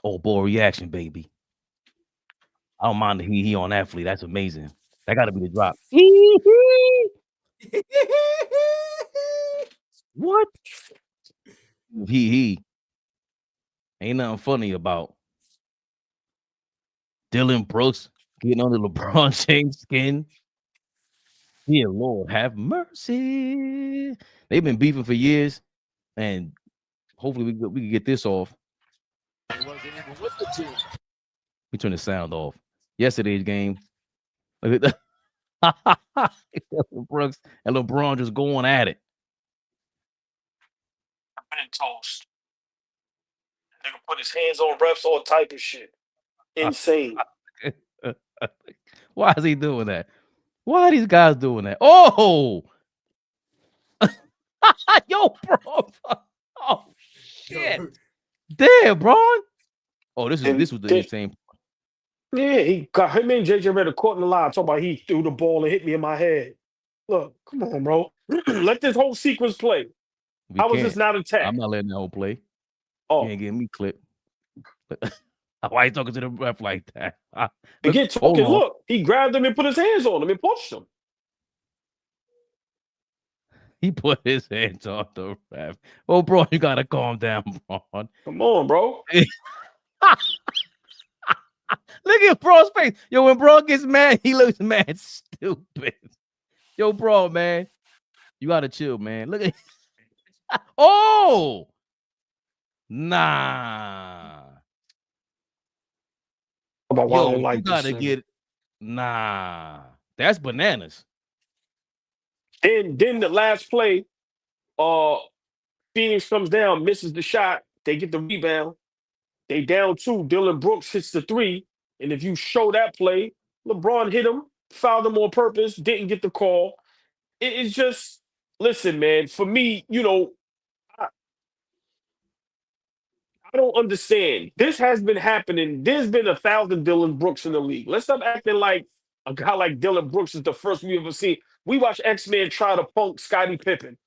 Oh, ball reaction, baby. I don't mind the he on that flea. That's amazing. That got to be the drop. What? He. Ain't nothing funny about Dillon Brooks getting under LeBron James' skin. Dear Lord, have mercy. They've been beefing for years, and hopefully we can get this off. We turn the sound off. Yesterday's game, Brooks and LeBron just going at it. Man, toast. Nigga put his hands on refs, all type of shit. Insane. Why is he doing that? Why are these guys doing that? Oh, yo, bro. Oh shit. Damn, bro. Oh, this was the insane. Yeah, he got him and JJ Redick caught in the line talking about he threw the ball and hit me in my head. Look, come on, bro. Let this whole sequence play. How was this not attacked? I'm not letting that whole play. Oh, you ain't getting me clipped. Why you talking to the ref like that? Again, talking. Look, he grabbed him and put his hands on him and pushed him. He put his hands on the ref. Oh, bro, you gotta calm down, bro. Come on, bro. Look at bro's face. Yo, when bro gets mad, he looks mad stupid. Yo, bro, man, you gotta chill, man. Look at oh, nah. Yo, you gotta get nah. That's bananas. Then the last play, Phoenix comes down, misses the shot. They get the rebound. They down 2. Dillon Brooks hits the 3. And if you show that play, LeBron hit him, fouled him on purpose, didn't get the call. It's just, listen, man, for me, you know, I don't understand. This has been happening. There's been 1,000 Dillon Brooks in the league. Let's stop acting like a guy like Dillon Brooks is the first we ever seen. We watched X-Men try to punk Scottie Pippen.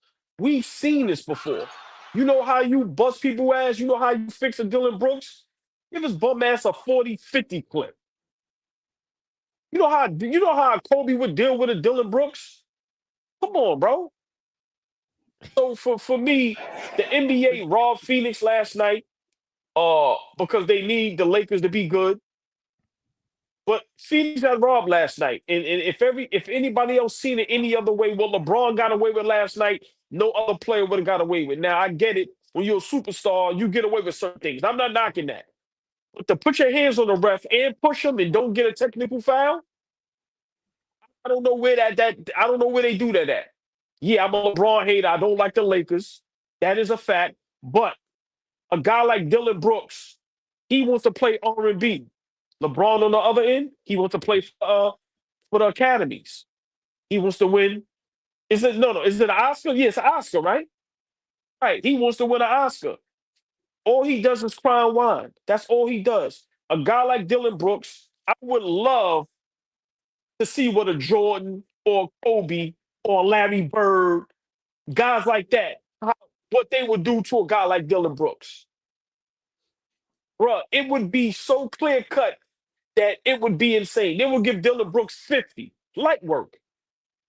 We've seen this before. You know how you bust people ass? You know how you fix a Dillon Brooks? Give his bum ass a 40-50 clip. You know how Kobe would deal with a Dillon Brooks? Come on, bro. So for me, the NBA robbed Phoenix last night because they need the Lakers to be good. But Phoenix got robbed last night. And if anybody else seen it any other way, what LeBron got away with last night, no other player would have got away with. Now, I get it. When you're a superstar, you get away with certain things. I'm not knocking that. But to put your hands on the ref and push him and don't get a technical foul, I don't know where I don't know where they do that at. Yeah, I'm a LeBron hater. I don't like the Lakers. That is a fact. But a guy like Dillon Brooks, he wants to play R&B. LeBron on the other end, he wants to play for the academies. He wants to win. Is it an Oscar? Yes, an Oscar, right? Right. He wants to win an Oscar. All he does is cry and whine. That's all he does. A guy like Dillon Brooks, I would love to see what a Jordan or Kobe or Larry Bird, guys like that, what they would do to a guy like Dillon Brooks. Bruh, it would be so clear cut that it would be insane. They would give Dillon Brooks 50. Light work.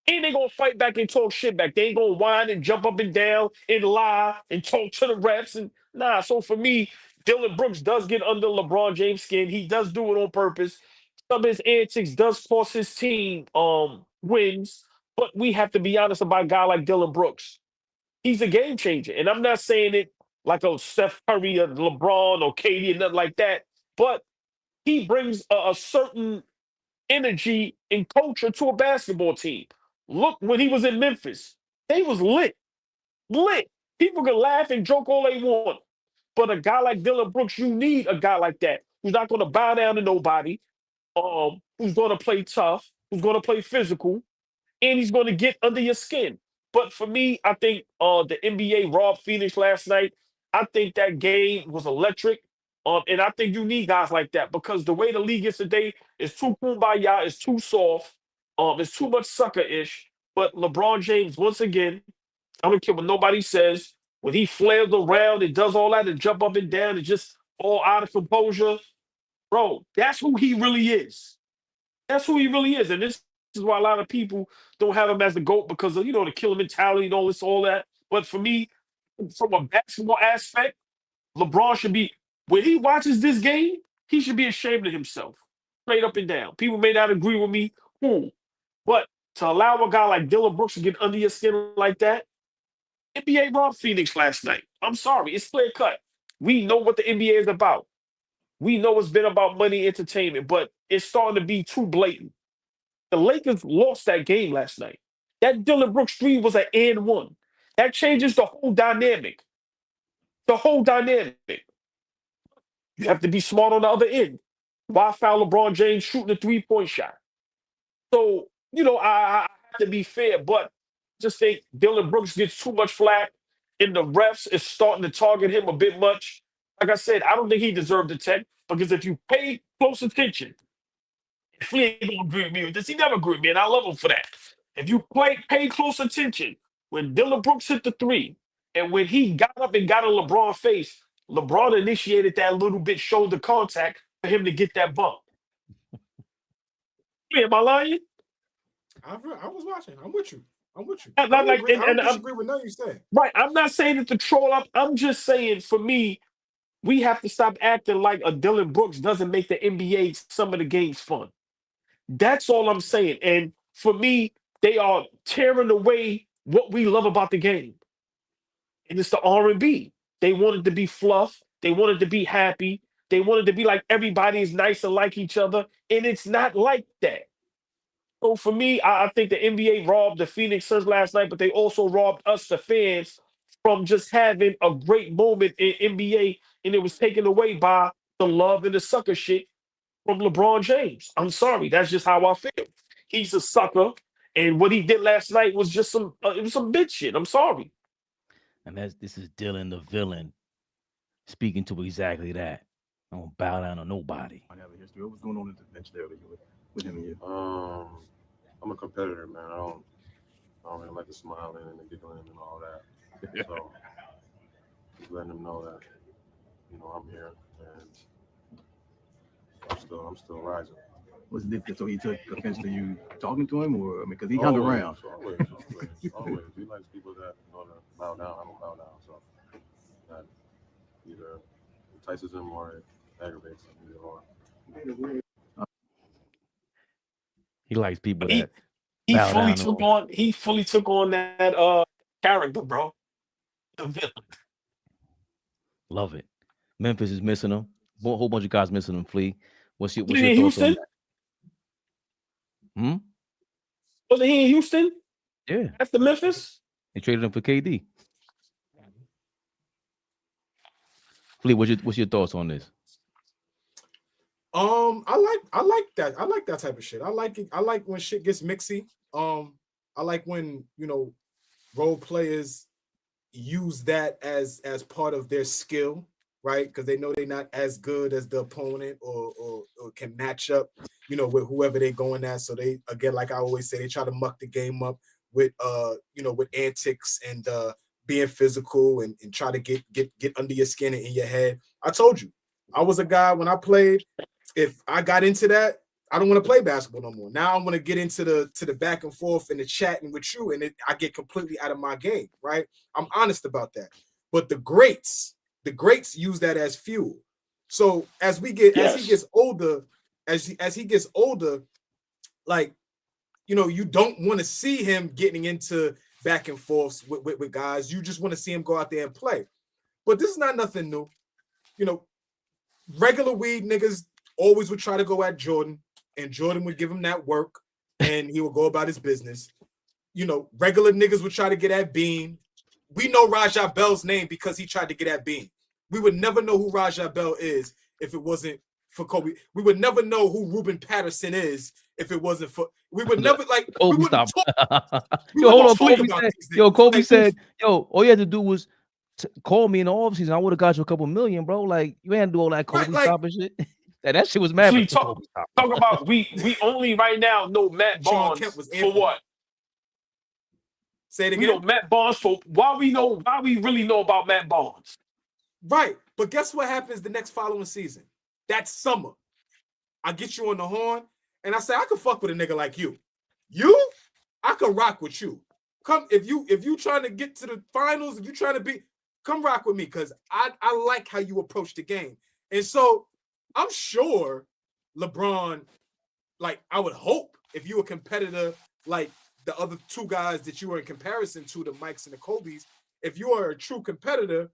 And they gonna fight back and talk shit back. They ain't gonna whine and jump up and down and lie and talk to the refs and nah. So for me, Dillon Brooks does get under LeBron James' skin. He does do it on purpose. Some of his antics does cost his team wins, but we have to be honest about a guy like Dillon Brooks. He's a game changer. And I'm not saying it like a Steph Curry or LeBron or KD or nothing like that, but he brings a certain energy and culture to a basketball team. Look, when he was in Memphis, they was lit. Lit. People can laugh and joke all they want. But a guy like Dillon Brooks, you need a guy like that who's not going to bow down to nobody, who's going to play tough, who's going to play physical, and he's going to get under your skin. But for me, I think the NBA robbed Phoenix last night. I think that game was electric. And I think you need guys like that because the way the league is today is too kumbaya, it's too soft, it's too much sucker-ish. But LeBron James, once again, I don't care what nobody says, when he flails around and does all that and jump up and down and just all out of composure, bro, that's who he really is. That's who he really is. And this is why a lot of people don't have him as the GOAT because of, the killer mentality and all that. But for me, from a basketball aspect, LeBron should be, when he watches this game, he should be ashamed of himself, straight up and down. People may not agree with me, cool. But to allow a guy like Dillon Brooks to get under your skin like that, NBA robbed Phoenix last night. I'm sorry, it's clear cut. We know what the NBA is about. We know it's been about money, entertainment, but it's starting to be too blatant. The Lakers lost that game last night. That Dillon Brooks 3 was an and one. That changes the whole dynamic. The whole dynamic. You have to be smart on the other end. Why foul LeBron James shooting a three-point shot? So, I have to be fair, but just think Dillon Brooks gets too much flack, and the refs is starting to target him a bit much. Like I said, I don't think he deserved the 10 because if you pay close attention, he ain't gonna agree with me with this. He never agreed with me, and I love him for that. If you pay close attention, when Dillon Brooks hit the 3, and when he got up and got in LeBron's face, LeBron initiated that little bit shoulder contact for him to get that bump. Am I lying? I was watching. I'm with you. I I don't disagree with nothing you said. Right. I'm not saying it to troll up. I'm just saying for me, we have to stop acting like a Dillon Brooks doesn't make the NBA some of the games fun. That's all I'm saying. And for me, they are tearing away what we love about the game. And it's the R&B. They wanted to be fluff. They wanted to be happy. They wanted to be like everybody's nice and like each other. And it's not like that. So for me, I think the NBA robbed the Phoenix Suns last night, but they also robbed us, the fans, from just having a great moment in NBA. And it was taken away by the love and the sucker shit from LeBron James. I'm sorry. That's just how I feel. He's a sucker. And what he did last night was just it was some bitch shit. I'm sorry. And this is Dillon the villain speaking to exactly that. I don't bow down to nobody. I have a history. What was going on at the bench there with him and you? I'm a competitor, man. I don't really like to smile and the giggling and all that. So just letting them know that, I'm here and I'm still rising. Was it different? So he took offense to you talking to him, or because he hung around? Always. He likes people that want to bow down. I don't bow down, so that either entices him or it aggravates him. He likes people he fully took on that character, bro. The villain. Love it. Memphis is missing him. A whole bunch of guys missing him. Flea. What's your thoughts Houston? On that? Wasn't he in Houston? Yeah. After Memphis? They traded him for KD. Flea, what's your thoughts on this? I like that. I like that type of shit. I like it. I like when shit gets mixy. I like when role players use that as part of their skill, right? Because they know they're not as good as the opponent or can match up, with whoever they're going at. So they, again, like I always say, they try to muck the game up with with antics and being physical and try to get under your skin and in your head. I told you, I was a guy when I played. If I got into that, I don't want to play basketball no more. Now I want to get into the back and forth and the chatting with you, and I get completely out of my game, right? I'm honest about that. But the greats use that as fuel. So as he gets older, as he gets older, like, you know, you don't want to see him getting into back and forths with guys. You just want to see him go out there and play. But this is not nothing new. You know, regular weed niggas always would try to go at Jordan, and Jordan would give him that work, and he would go about his business. You know, regular niggas would try to get at Bean. We know Rajah Bell's name because he tried to get at Bean. We would never know who Rajah Bell is if it wasn't for Kobe. We would never know who Ruben Patterson is if it wasn't for. We would never like. Kobe, we stop. we Yo, hold on. talk Kobe about said, these yo, niggas. Kobe Like, said, yo, all you had to do was call me in the offseason. I would have got you a couple million, bro. Like, you ain't had to do all that Kobe Right, like- stop and shit. That shit was mad. Flea, talk about we only right now know Matt Sean Barnes Kemp was for ample. what? Say it We again. know Matt Barnes for why we really know about Matt Barnes. Right. But guess what happens the next following season? That summer, I get you on the horn, and I say, I could fuck with a nigga like you. You? I could rock with you. Come, if you trying to get to the finals, if you trying to be, come rock with me, because I like how you approach the game. And so I'm sure LeBron, like, I would hope if you a competitor like the other two guys that you were in comparison to, the Mikes and the Kobe's, if you are a true competitor,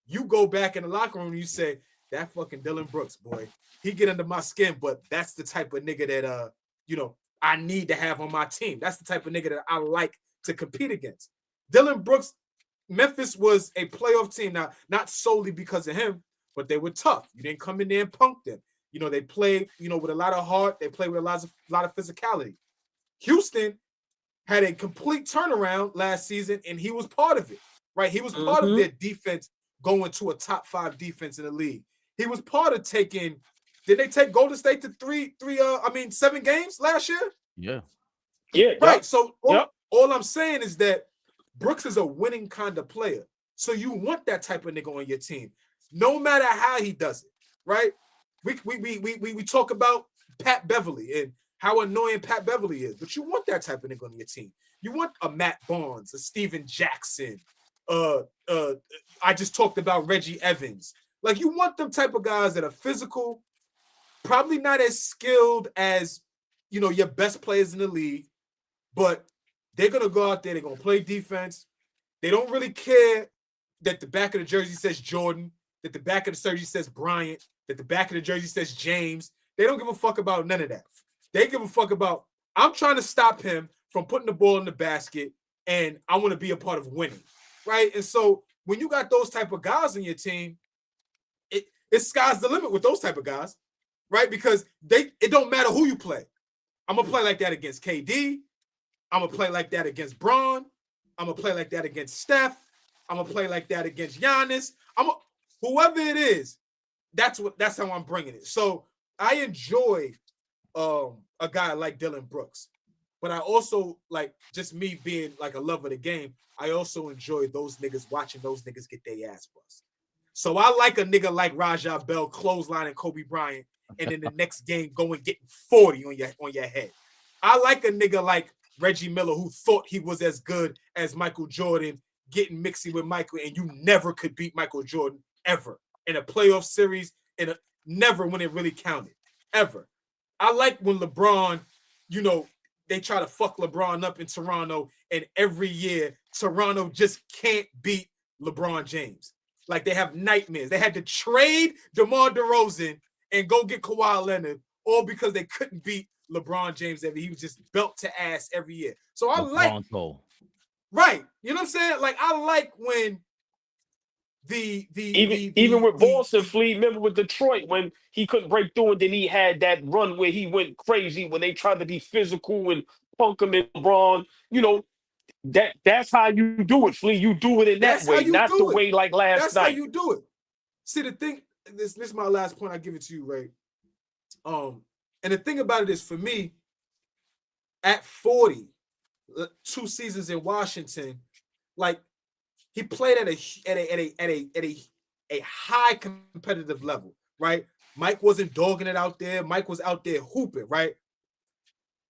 you go back in the locker room and you say, that fucking Dillon Brooks, boy, he get under my skin, but that's the type of nigga that, you know, I need to have on my team. That's the type of nigga that I like to compete against. Dillon Brooks, Memphis was a playoff team. Now, not solely because of him, but they were tough. You didn't come in there and punk them. You know, they played, you know, with a lot of heart. They played with a lot of physicality. Houston had a complete turnaround last season, and he was part of it, right? He was part of their defense going to a top 5 defense in the league. He was part of taking, did they take Golden State to 7 games last year? Yeah. Yeah. Right. Yep. So all I'm saying is that Brooks is a winning kind of player. So you want that type of nigga on your team, no matter how he does it, right? We talk about Pat Beverly and how annoying Pat Beverly is, but you want that type of nigga on your team. You want a Matt Barnes, a Steven Jackson. I just talked about Reggie Evans. Like, you want them type of guys that are physical, probably not as skilled as, you know, your best players in the league, but they're gonna go out there, they're gonna play defense. They don't really care that the back of the jersey says Jordan, that the back of the jersey says Bryant, that the back of the jersey says James. They don't give a fuck about none of that. They give a fuck about, I'm trying to stop him from putting the ball in the basket, and I want to be a part of winning, right? And so when you got those type of guys on your team, it's sky's the limit with those type of guys, right? Because it don't matter who you play. I'm gonna play like that against KD. I'm gonna play like that against Braun. I'm gonna play like that against Steph. I'm gonna play like that against Giannis. Whoever it is, that's how I'm bringing it. So I enjoy a guy like Dillon Brooks, but I also, like, just me being like a lover of the game, I also enjoy those niggas, watching those niggas get their ass bust. So I like a nigga like Rajah Bell clotheslining Kobe Bryant, and in the next game going getting 40 on your head. I like a nigga like Reggie Miller, who thought he was as good as Michael Jordan, getting mixy with Michael, and you never could beat Michael Jordan ever in a playoff series, never when it really counted, ever. I like when LeBron, you know, they try to fuck LeBron up in Toronto, and every year Toronto just can't beat LeBron James. Like, they have nightmares. They had to trade DeMar DeRozan and go get Kawhi Leonard, all because they couldn't beat LeBron James every. He was just belt to ass every year. So I like, right? You know what I'm saying? Like, I like when even with Boston, Flea, remember with Detroit when he couldn't break through, and then he had that run where he went crazy when they tried to be physical and punk him and LeBron. You know, that's how you do it, Flea. You do it in that way, not the way like last night. That's how you do it. See, the thing, this is my last point. I give it to you, Ray. And the thing about it is, for me, at 40, 2 seasons in Washington, like, he played at a high competitive level, right? Mike wasn't dogging it out there. Mike was out there hooping, right?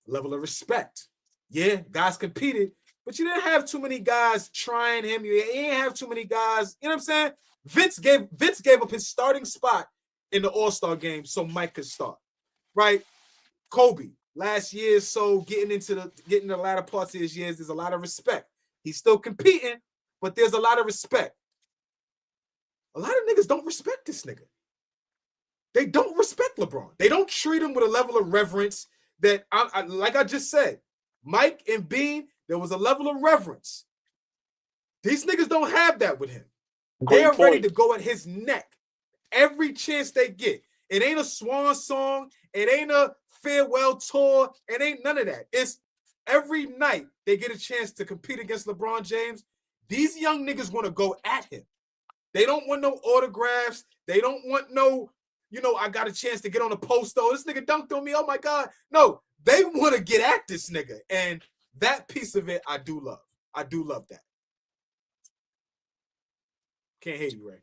Level of respect. Yeah, guys competed, but you didn't have too many guys trying him. You didn't have too many guys. You know what I'm saying? Vince gave up his starting spot in the All-Star game so Mike could start, right? Kobe, last year, so getting the latter parts of his years, there's a lot of respect. He's still competing, but there's a lot of respect. A lot of niggas don't respect this nigga. They don't respect LeBron. They don't treat him with a level of reverence that, like I just said, Mike and Bean, there was a level of reverence. These niggas don't have that with him. They are ready to go at his neck every chance they get. It ain't a swan song. It ain't a farewell tour. It ain't none of that. It's every night they get a chance to compete against LeBron James. These young niggas want to go at him. They don't want no autographs. They don't want no, I got a chance to get on a poster. Oh, this nigga dunked on me. Oh my God. No, they want to get at this nigga. And that piece of it, I do love. I do love that. Can't hear you, Ray.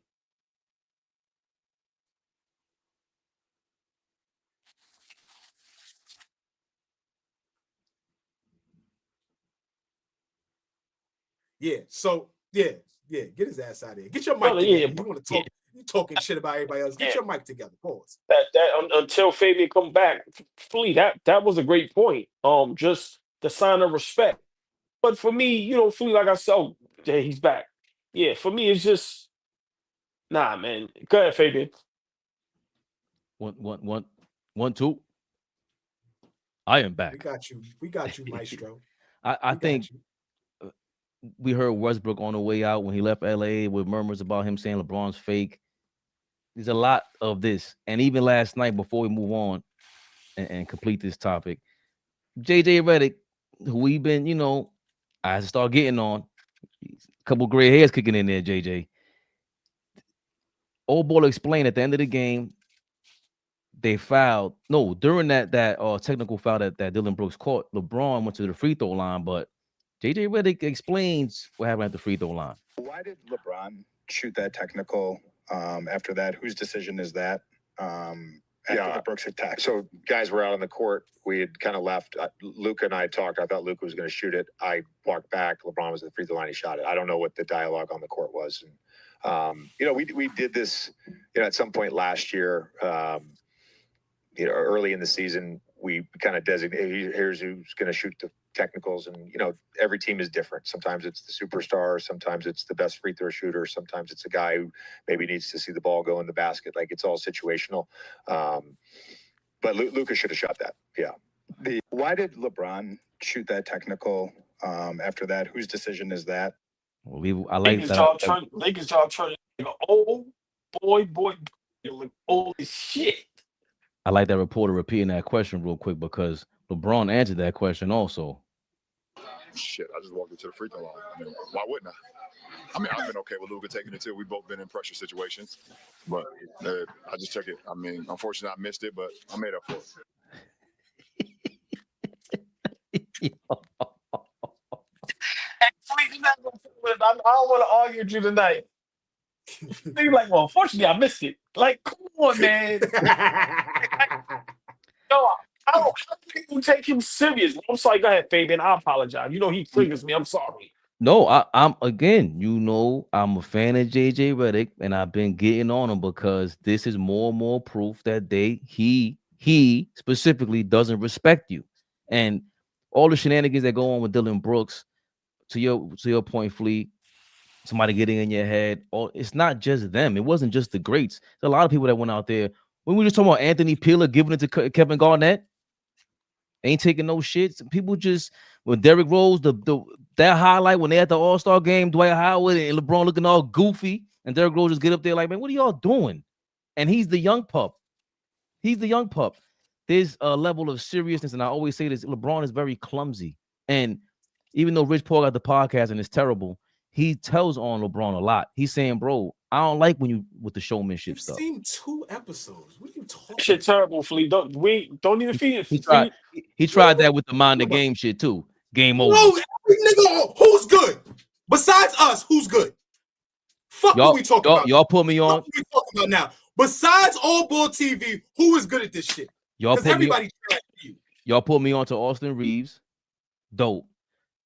Yeah. So yeah. Get his ass out of here. Get your mic together. You want to talk? You talking shit about everybody else? Get your mic together. Pause. That until Fabian come back, Flea, that was a great point. Just the sign of respect. But for me, Flea, like I said, yeah, he's back. Yeah, for me, it's just nah, man. Go ahead, Fabian. 1 2. I am back. We got you, Maestro. I think we heard Westbrook on the way out when he left LA with murmurs about him saying LeBron's fake. There's a lot of this. And even last night, before we move on and complete this topic, JJ Redick, who we've been, I had to start getting on. A couple gray hairs kicking in there, JJ. AllBall explained at the end of the game, they fouled. No, during that technical foul that Dillon Brooks caught, LeBron went to the free throw line, but JJ Redick explains what happened at the free throw line. Why did LeBron shoot that technical after that? Whose decision is that? After the Brooks attack. So guys were out on the court. We had kind of left. Luka and I talked. I thought Luka was going to shoot it. I walked back. LeBron was at the free throw line. He shot it. I don't know what the dialogue on the court was. And, we did this, at some point last year, early in the season, we kind of designated here's who's going to shoot the technicals. And, every team is different. Sometimes it's the superstar. Sometimes it's the best free throw shooter. Sometimes it's a guy who maybe needs to see the ball go in the basket. Like, it's all situational. But Luka should have shot that. Yeah. Why did LeBron shoot that technical after that? Whose decision is that? Well, I like that. Lakers job turning old boy, look old as shit. I like that reporter repeating that question real quick because LeBron answered that question also. Shit, I just walked into the free throw line. I mean, why wouldn't I? I mean, I've been okay with Luka taking it too. We've both been in pressure situations, but I just took it. I mean, unfortunately, I missed it, but I made up for it. I don't want to argue with you tonight. You're like, well, unfortunately, I missed it. Like, come on, man. How people take him serious? I'm sorry. Go ahead, Fabian. I apologize. He triggers me. I'm sorry. No, I'm again. I'm a fan of JJ Redick, and I've been getting on him because this is more and more proof that he specifically doesn't respect you, and all the shenanigans that go on with Dillon Brooks. To your point, Flea, somebody getting in your head. It's not just them. It wasn't just the greats. There's a lot of people that went out there. When we were just talking about Anthony Peeler giving it to Kevin Garnett, ain't taking no shit. People just when Derrick Rose, that highlight when they at the All-Star game, Dwight Howard and LeBron looking all goofy, and Derrick Rose just get up there like, man, what are y'all doing? And he's the young pup. There's a level of seriousness, and I always say this: LeBron is very clumsy, and even though Rich Paul got the podcast and it's terrible, he tells on LeBron a lot. He's saying, bro, I don't like when you with the showmanship stuff. I've seen 2 episodes. What are you talking about? Shit terrible, Flea. Don't even feed it. He tried that with the mind the game shit too. Game over. No, nigga, who's good? Besides us, who's good? Fuck what we talking about. Y'all put me on. What we talking about now? Besides AllBall TV, who is good at this shit? Y'all Because put me. everybody trash you. Y'all put me onto Austin Reeves, dope.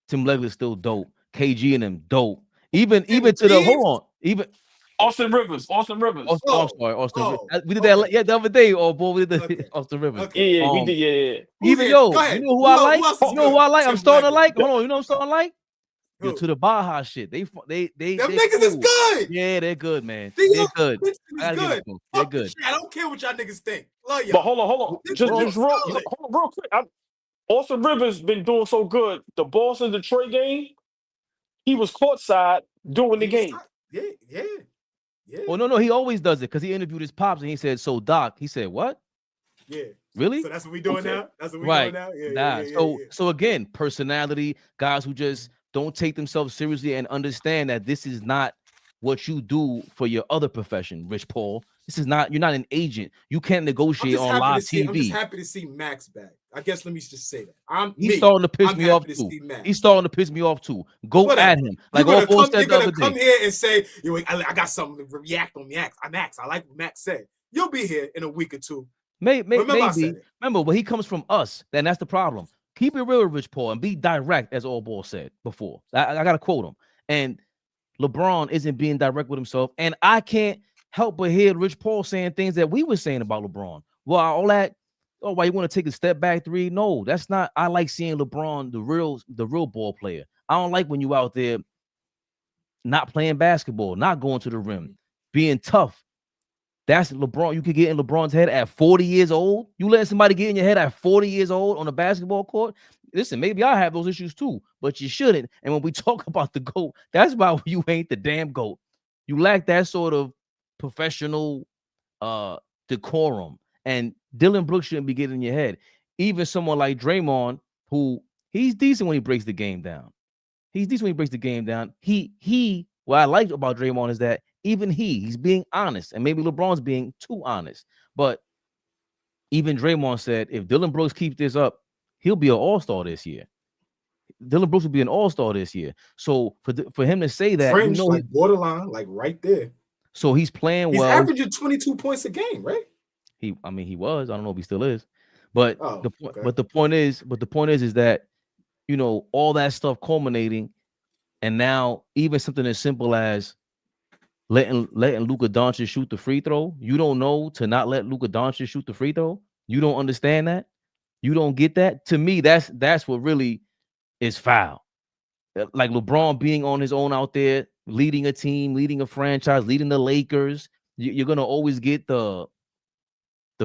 Tim Legler's still dope. KG and them dope. Even to the hold on. Even Austin Rivers. I'm sorry, Austin Rivers. We did that the other day. Oh boy, we did the Austin Rivers. Yeah, we did. Yeah. Even you know who I like? You know who I like? I'm starting to like. Hold on, you know what I'm starting to like? Yo, to the Baja shit. They them niggas is good. Yeah, they're good, man. They're good. They're good. I don't care what y'all niggas think. Love y'all. But hold on. Just real quick. Austin Rivers been doing so good. The Boston Detroit game, he was courtside doing the game. Yeah. Oh no, he always does it because he interviewed his pops and he said, "So Doc," he said, "What?" Yeah. Really? So that's what we doing now. That's what we doing now. Yeah. So again, personality, guys who just don't take themselves seriously and understand that this is not what you do for your other profession, Rich Paul. This is not. You're not an agent. You can't negotiate on live TV. I'm just happy to see Max back. I guess let me just say that. He's starting to piss me off too. He's starting to piss me off too. Go at him. Like you're gonna come here and say, I got something to react on Max. I like what Max said. You'll be here in a week or two. Maybe. Remember, but he comes from us. Then that's the problem. Keep it real with Rich Paul and be direct, as AllBall said before. I gotta quote him. And LeBron isn't being direct with himself. And I can't help but hear Rich Paul saying things that we were saying about LeBron. Well, all that, why you want to take a step back three? No, that's not. I like seeing LeBron, the real ball player. I don't like when you out there not playing basketball, not going to the rim, being tough. That's LeBron. You could get in LeBron's head at 40 years old. You let somebody get in your head at 40 years old on a basketball court. Listen, maybe I have those issues too, but you shouldn't. And when we talk about the GOAT, that's why you ain't the damn GOAT. You lack that sort of professional decorum. And Dillon Brooks shouldn't be getting in your head. Even someone like Draymond, who he's decent when he breaks the game down. What I like about Draymond is that even he's being honest, and maybe LeBron's being too honest. But even Draymond said, if Dillon Brooks keeps this up, he'll be an all-star this year. Dillon Brooks will be an all-star this year. So for him to say that, French, like borderline, like right there. So he's playing well. He's averaging 22 points a game, right? He was. I don't know if he still is. But the point is that, you know, all that stuff culminating, and now even something as simple as letting Luka Doncic shoot the free throw. You don't know to not let Luka Doncic shoot the free throw. You don't understand that. You don't get that. To me, that's what really is foul. Like LeBron being on his own out there, leading a team, leading a franchise, leading the Lakers. You're gonna always get the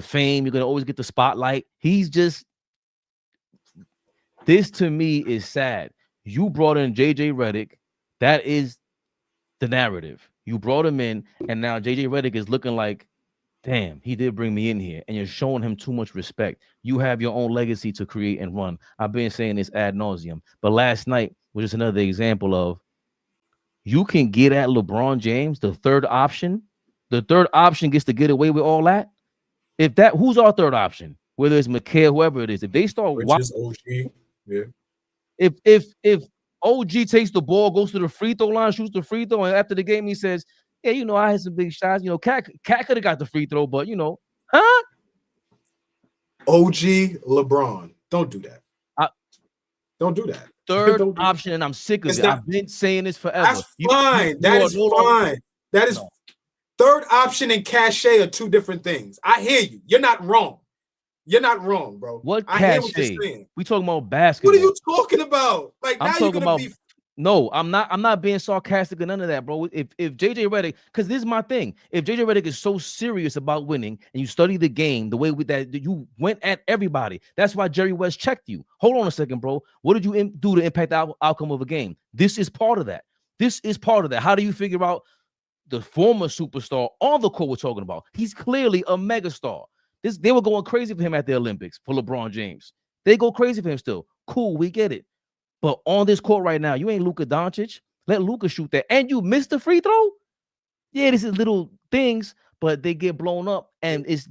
fame. You're gonna always get the spotlight. This to me is sad. You brought in JJ Redick. That is the narrative. You brought him in, and now JJ Redick is looking like, damn, he did bring me in here, and you're showing him too much respect. You have your own legacy to create and run. I've been saying this ad nauseum, but last night was just another example of you can get at LeBron James, the third option. The third option gets to get away with all that. Who's our third option? Whether it's McHale, whoever it is, if they start OG, yeah. If OG takes the ball, goes to the free throw line, shoots the free throw, and after the game he says, "Yeah, you know, I had some big shots. You know, Cat could have got the free throw, but you know, huh?" OG LeBron, don't do that. Don't do that. Third option, and I'm sick of it. I've been saying this forever. That's fine. That is fine. That is third option and cachet are two different things. I hear you. You're not wrong. You're not wrong, bro. What I cachet? hear what you're saying. We talking about basketball. What are you talking about? Like I'm now you're gonna be. No, I'm not being sarcastic or none of that, bro. If JJ Redick, because this is my thing. If JJ Redick is so serious about winning and you study the game the way that you went at everybody, that's why Jerry West checked you. Hold on a second, bro. What did you do to impact the outcome of a game? This is part of that. How do you figure out the former superstar on the court we're talking about? He's clearly a megastar. They were going crazy for him at the Olympics for LeBron James. They go crazy for him still. Cool, we get it. But on this court right now, you ain't Luka Doncic. Let Luka shoot that. And you missed the free throw? Yeah, this is little things, but they get blown up. And it's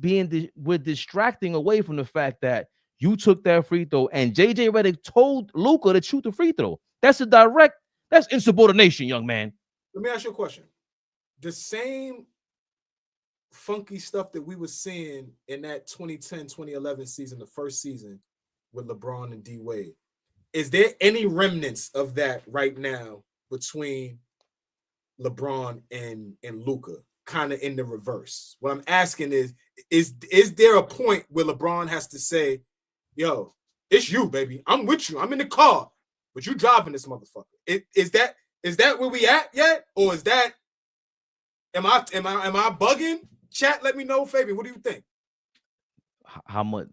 we're distracting away from the fact that you took that free throw and JJ Redick told Luka to shoot the free throw. That's insubordination, young man. Let me ask you a question. The same funky stuff that we were seeing in that 2010-2011 season, the first season with LeBron and D Wade. Is there any remnants of that right now between LeBron and Luka, kind of in the reverse? What I'm asking is there a point where LeBron has to say, yo, it's you, baby. I'm with you. I'm in the car, but you driving this motherfucker. Is that where we at yet? Or is that, am I bugging? Chat, let me know, Fabian. What do you think? How much?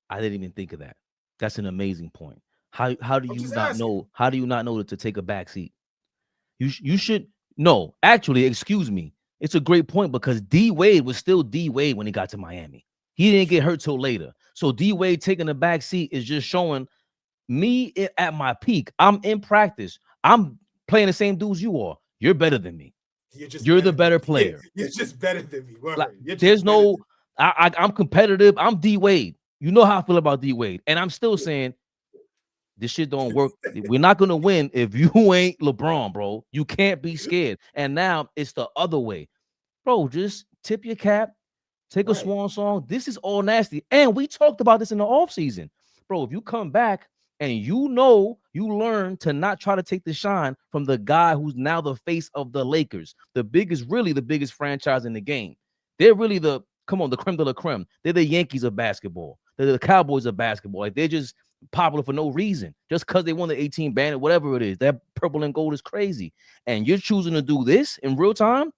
I didn't even think of that. That's an amazing point. How do you not know? How do you not know to take a back seat? You should no. Actually, excuse me. It's a great point because D Wade was still D Wade when he got to Miami. He didn't get hurt till later. So D Wade taking the back seat is just showing me at my peak. I'm in practice. I'm playing the same dudes you are. You're better than me. You're the better player. You're just better than me. Like, there's no. I'm competitive. I'm D Wade. You know how I feel about D Wade, and I'm still saying this shit don't work. We're not gonna win if you ain't LeBron, bro. You can't be scared. And now it's the other way, bro. Just tip your cap, take a swan song. This is all nasty, and we talked about this in the offseason, bro. If you come back and you learn to not try to take the shine from the guy who's now the face of the Lakers, the biggest franchise in the game. They're really the creme de la creme. They're the Yankees of basketball. They're the Cowboys of basketball. Like, they're just popular for no reason, just because they won the 18 band or whatever it is. That purple and gold is crazy. And you're choosing to do this in real time.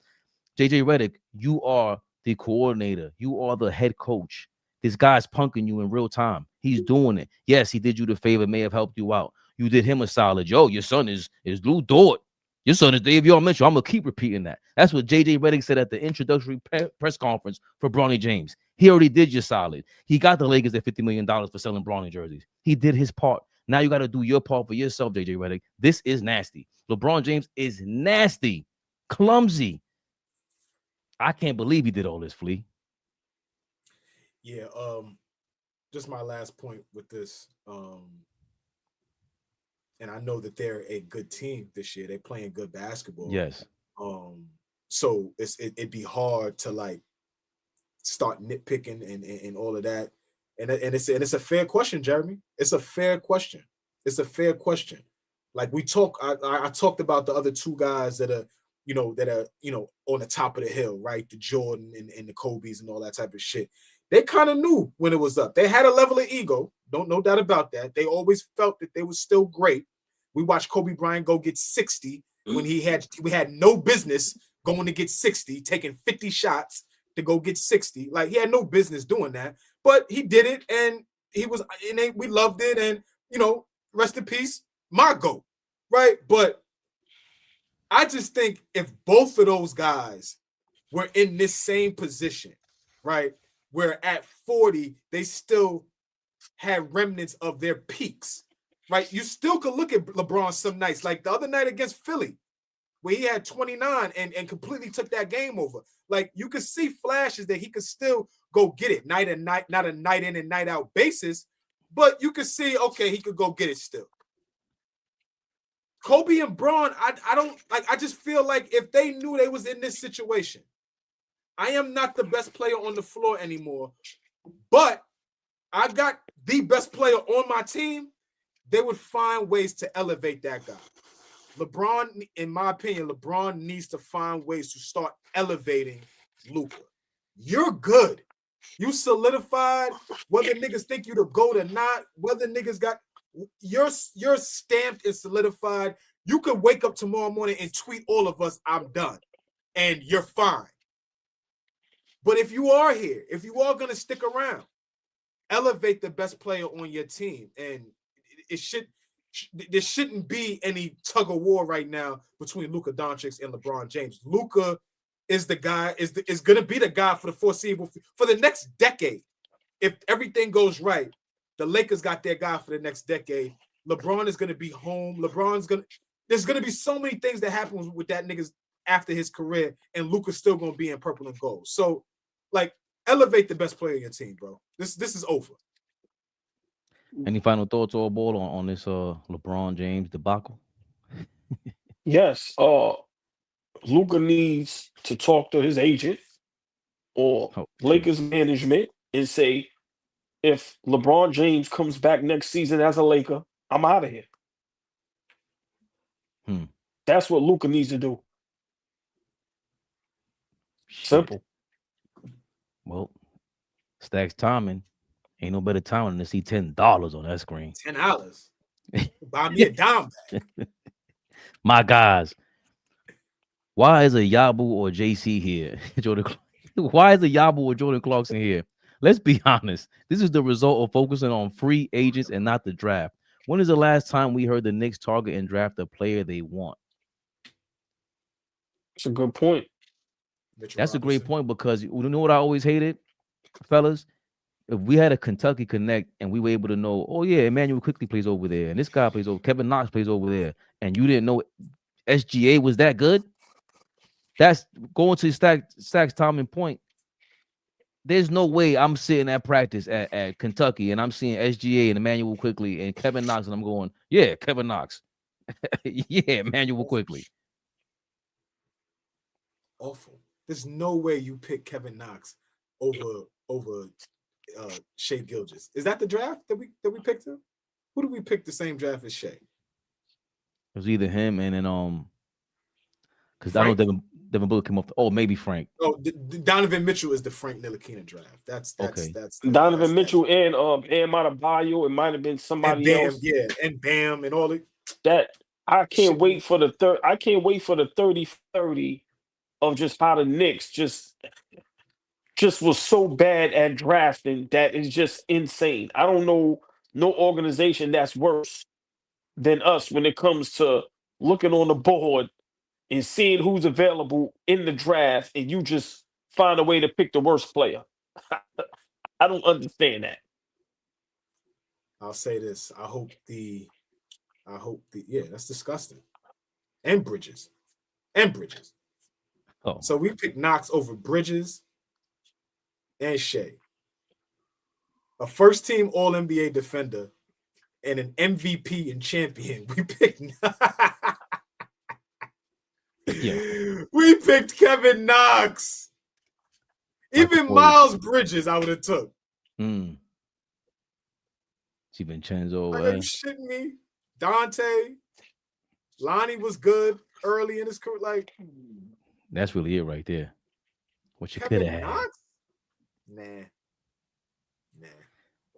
JJ Redick, you are the coordinator. You are the head coach. This guy's punking you in real time. He's doing it. Yes, he did you the favor, may have helped you out. You did him a solid. Yo, your son is Lou Dort. Your son is Davion Mitchell. I'm going to keep repeating that. That's what JJ Redick said at the introductory press conference for Bronny James. He already did you solid. He got the Lakers at $50 million for selling Bronny jerseys. He did his part. Now you got to do your part for yourself, JJ Redick. This is nasty. LeBron James is nasty, clumsy. I can't believe he did all this, Flea. Yeah, just my last point with this. And I know that they're a good team this year. They're playing good basketball. Yes. So it'd be hard to like start nitpicking and all of that. And it's a fair question, Jeremy. It's a fair question. It's a fair question. Like I talked about the other two guys that are on the top of the hill, right? The Jordan and the Kobe's and all that type of shit. They kind of knew when it was up. They had a level of ego. No doubt about that. They always felt that they were still great. We watched Kobe Bryant go get 60 when we had no business going to get 60, taking 50 shots to go get 60. Like, he had no business doing that, but he did it, and we loved it, and rest in peace, my GOAT, right? But I just think if both of those guys were in this same position, right, where at 40 they still had remnants of their peaks, right? You still could look at LeBron some nights, like the other night against Philly, where he had 29 and completely took that game over. Like, you could see flashes that he could still go get it night and night, not a night in and night out basis, but you could see, okay, he could go get it still. Kobe and Bron, I just feel like if they knew they was in this situation, I am not the best player on the floor anymore, but I got the best player on my team, they would find ways to elevate that guy. LeBron, in my opinion, LeBron needs to find ways to start elevating Luka. You're good. You solidified, whether niggas think you the GOAT or not, whether niggas got, you're stamped and solidified. You could wake up tomorrow morning and tweet all of us, I'm done, and you're fine. But if you are here, if you are going to stick around, elevate the best player on your team. And there shouldn't be any tug of war right now between Luka Doncic and LeBron James. Luka is the guy, is going to be the guy for the foreseeable, for the next decade. If everything goes right, the Lakers got their guy for the next decade. LeBron is going to be home. There's going to be so many things that happen with that niggas after his career, and Luka's still going to be in purple and gold. So, like, elevate the best player in your team, bro. This is over. Any final thoughts, AllBall, on this LeBron James debacle? Yes. Luka needs to talk to his agent or Lakers management and say, if LeBron James comes back next season as a Laker, I'm out of here. That's what Luka needs to do. Simple. Well, Stacks timing ain't no better timing than to see $10 on that screen. $10. Buy me a dime back. My guys, why is a Yabu or JC here? Why is a Yabu or Jordan Clarkson here? Let's be honest. This is the result of focusing on free agents and not the draft. When is the last time we heard the Knicks target and draft a player they want? That's a good point. That's a great point, because you know what I always hated, fellas? If we had a Kentucky connect and we were able to know, oh yeah, Emmanuel Quickly plays over there, and this guy plays over, Kevin Knox plays over there, and you didn't know SGA was that good, that's going to Stacks timing point. There's no way I'm sitting at practice at Kentucky and I'm seeing SGA and Emmanuel Quickly and Kevin Knox, and I'm going, yeah, Kevin Knox. Yeah, Emmanuel Quickly. Awful. There's no way you pick Kevin Knox over Shea Gilgeous. Is that the draft that we picked him? Who did we pick the same draft as Shea? It was either him and then because I know Devin Booker came off. Oh, maybe Frank. Oh, Donovan Mitchell is the Frank Ntilikina draft. That's Donovan Mitchell and Adebayo. It might have been somebody else. Yeah, and Bam and all the that. I can't wait for the third. I can't wait for the 30-30 of just how the Knicks just was so bad at drafting that is just insane. I don't know no organization that's worse than us when it comes to looking on the board and seeing who's available in the draft, and you just find a way to pick the worst player. I don't understand that. I'll say this. I hope the that's disgusting. And Bridges. Oh. So we picked Knox over Bridges and Shea. A first-team All-NBA defender and an MVP and champion. We picked We picked Kevin Knox. Even Miles Bridges I would have took. DiVincenzo. Are you shitting me? Dante. Lonnie was good early in his career. Like, that's really it right there. What you could Kevin have had. Knox? Nah.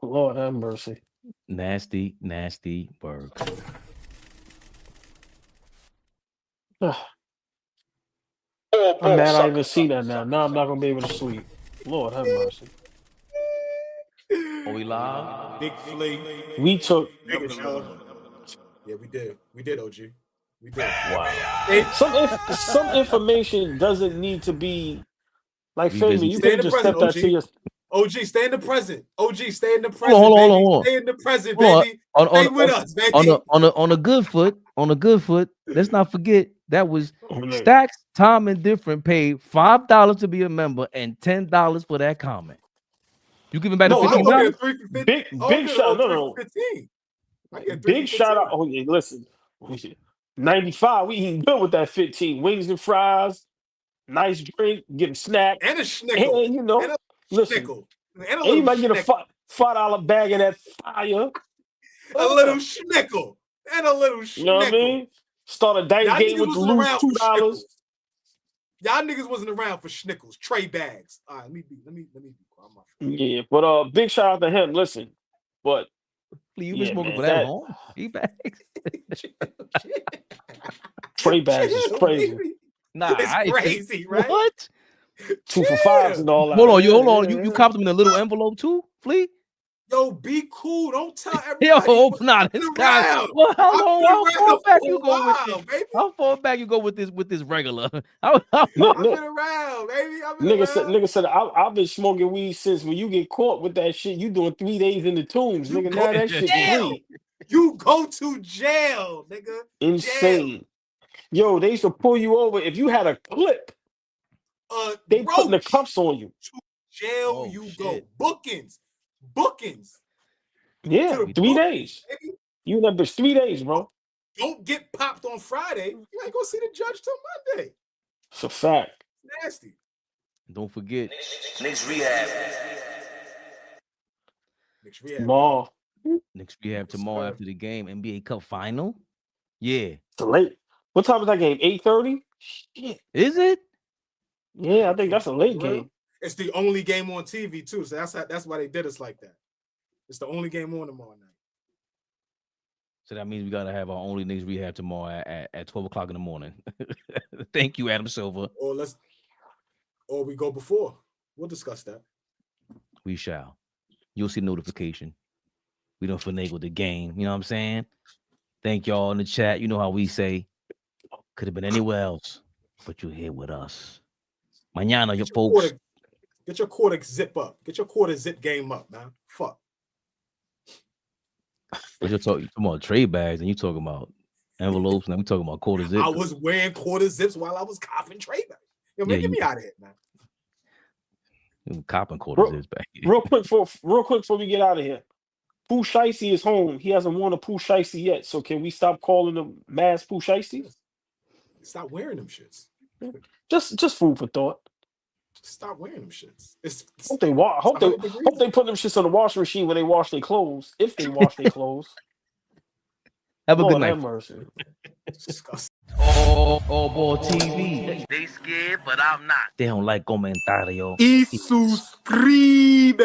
Lord have mercy. Nasty Berg. I'm mad I even see that now. Now I'm not gonna be able to sleep. Lord have mercy. Are we live? Big Flea. We took. Yeah, we did. We did, OG. We did. Wow. Some information doesn't need to be like family. You Stay in can the just step present, that to your. OG, stay in the present. OG, stay in the present. Hold baby. on. Stay in the present, Hold baby. Stay with us, baby. On a good foot. Let's not forget that was Stacks, Tom, and Different paid $5 to be a member and $10 for that comment. You giving back the $15? Big shout. No. Big shout out. Oh yeah, listen. 95. We eating good with that 15 wings and fries. Nice drink, getting snack and a schnickel. And, you know, and a listen. schnickel. And you might get a $5 bag of that fire. A little schnickel. And a little schnickel. You know what I mean? Start a dice game with the loose $2. Y'all niggas wasn't around for schnickels, tray bags. All right, let me be quiet. Yeah, but big shout out to him. Listen, but you been smoking for that long? E-bags. Tray bags is crazy. Nah, it's crazy, right? What? 2 for $5s and all that. Hold on. You copped them in a little envelope too, Flea? Yo, be cool. Don't tell everybody. Yo, nah, this guy. Well, how far back you go with this? How far back you go with this regular? I've been around, baby. Nigga said I've been smoking weed since when you get caught with that shit. You doing 3 days in the tombs, nigga. Now that shit free. You go to jail, nigga. Insane. Jail. Yo, they used to pull you over if you had a clip. They putting the cuffs on you. To jail you go. Bookings. Yeah, 3 days. Baby. You in that bitch 3 days, bro. Don't get popped on Friday. You ain't gonna see the judge till Monday. It's a fact. Nasty. Don't forget. Knicks Rehab. Knicks Rehab. Tomorrow. Knicks Rehab tomorrow after the game. NBA Cup final. Yeah. It's late. What time is that game? 8:30? Shit. Is it? Yeah, I think that's a late game. It's the only game on TV too, so that's why they did us like that. It's the only game on tomorrow night. So that means we gotta have our only Knicks Rehab tomorrow at 12 o'clock in the morning. Thank you, Adam Silver. Or we go before. We'll discuss that. We shall. You'll see notification. We don't finagle the game. You know what I'm saying? Thank y'all in the chat. You know how we say, could have been anywhere else, but you're here with us. Mañana, your folks. Get your quarter zip up. Get your quarter zip game up, man. Fuck. But you're talking about trade bags and you talking about envelopes and we talking about quarter zips. I was wearing quarter zips while I was copping trade bags. Yo, man, get me out of here, man. You copping quarter zips back. Real quick before we get out of here. Pooh Shiesty is home. He hasn't worn a Pooh Shiesty yet. So can we stop calling them mass Pooh Shiesties? Stop wearing them shits. Just food for thought. Just stop wearing them shits. Hope they put them shits on the washing machine when they wash their clothes. If they wash their clothes. Have a Lord good night. have mercy. AllBall TV. They scared, but I'm not. They don't like comentario. Y suscribe.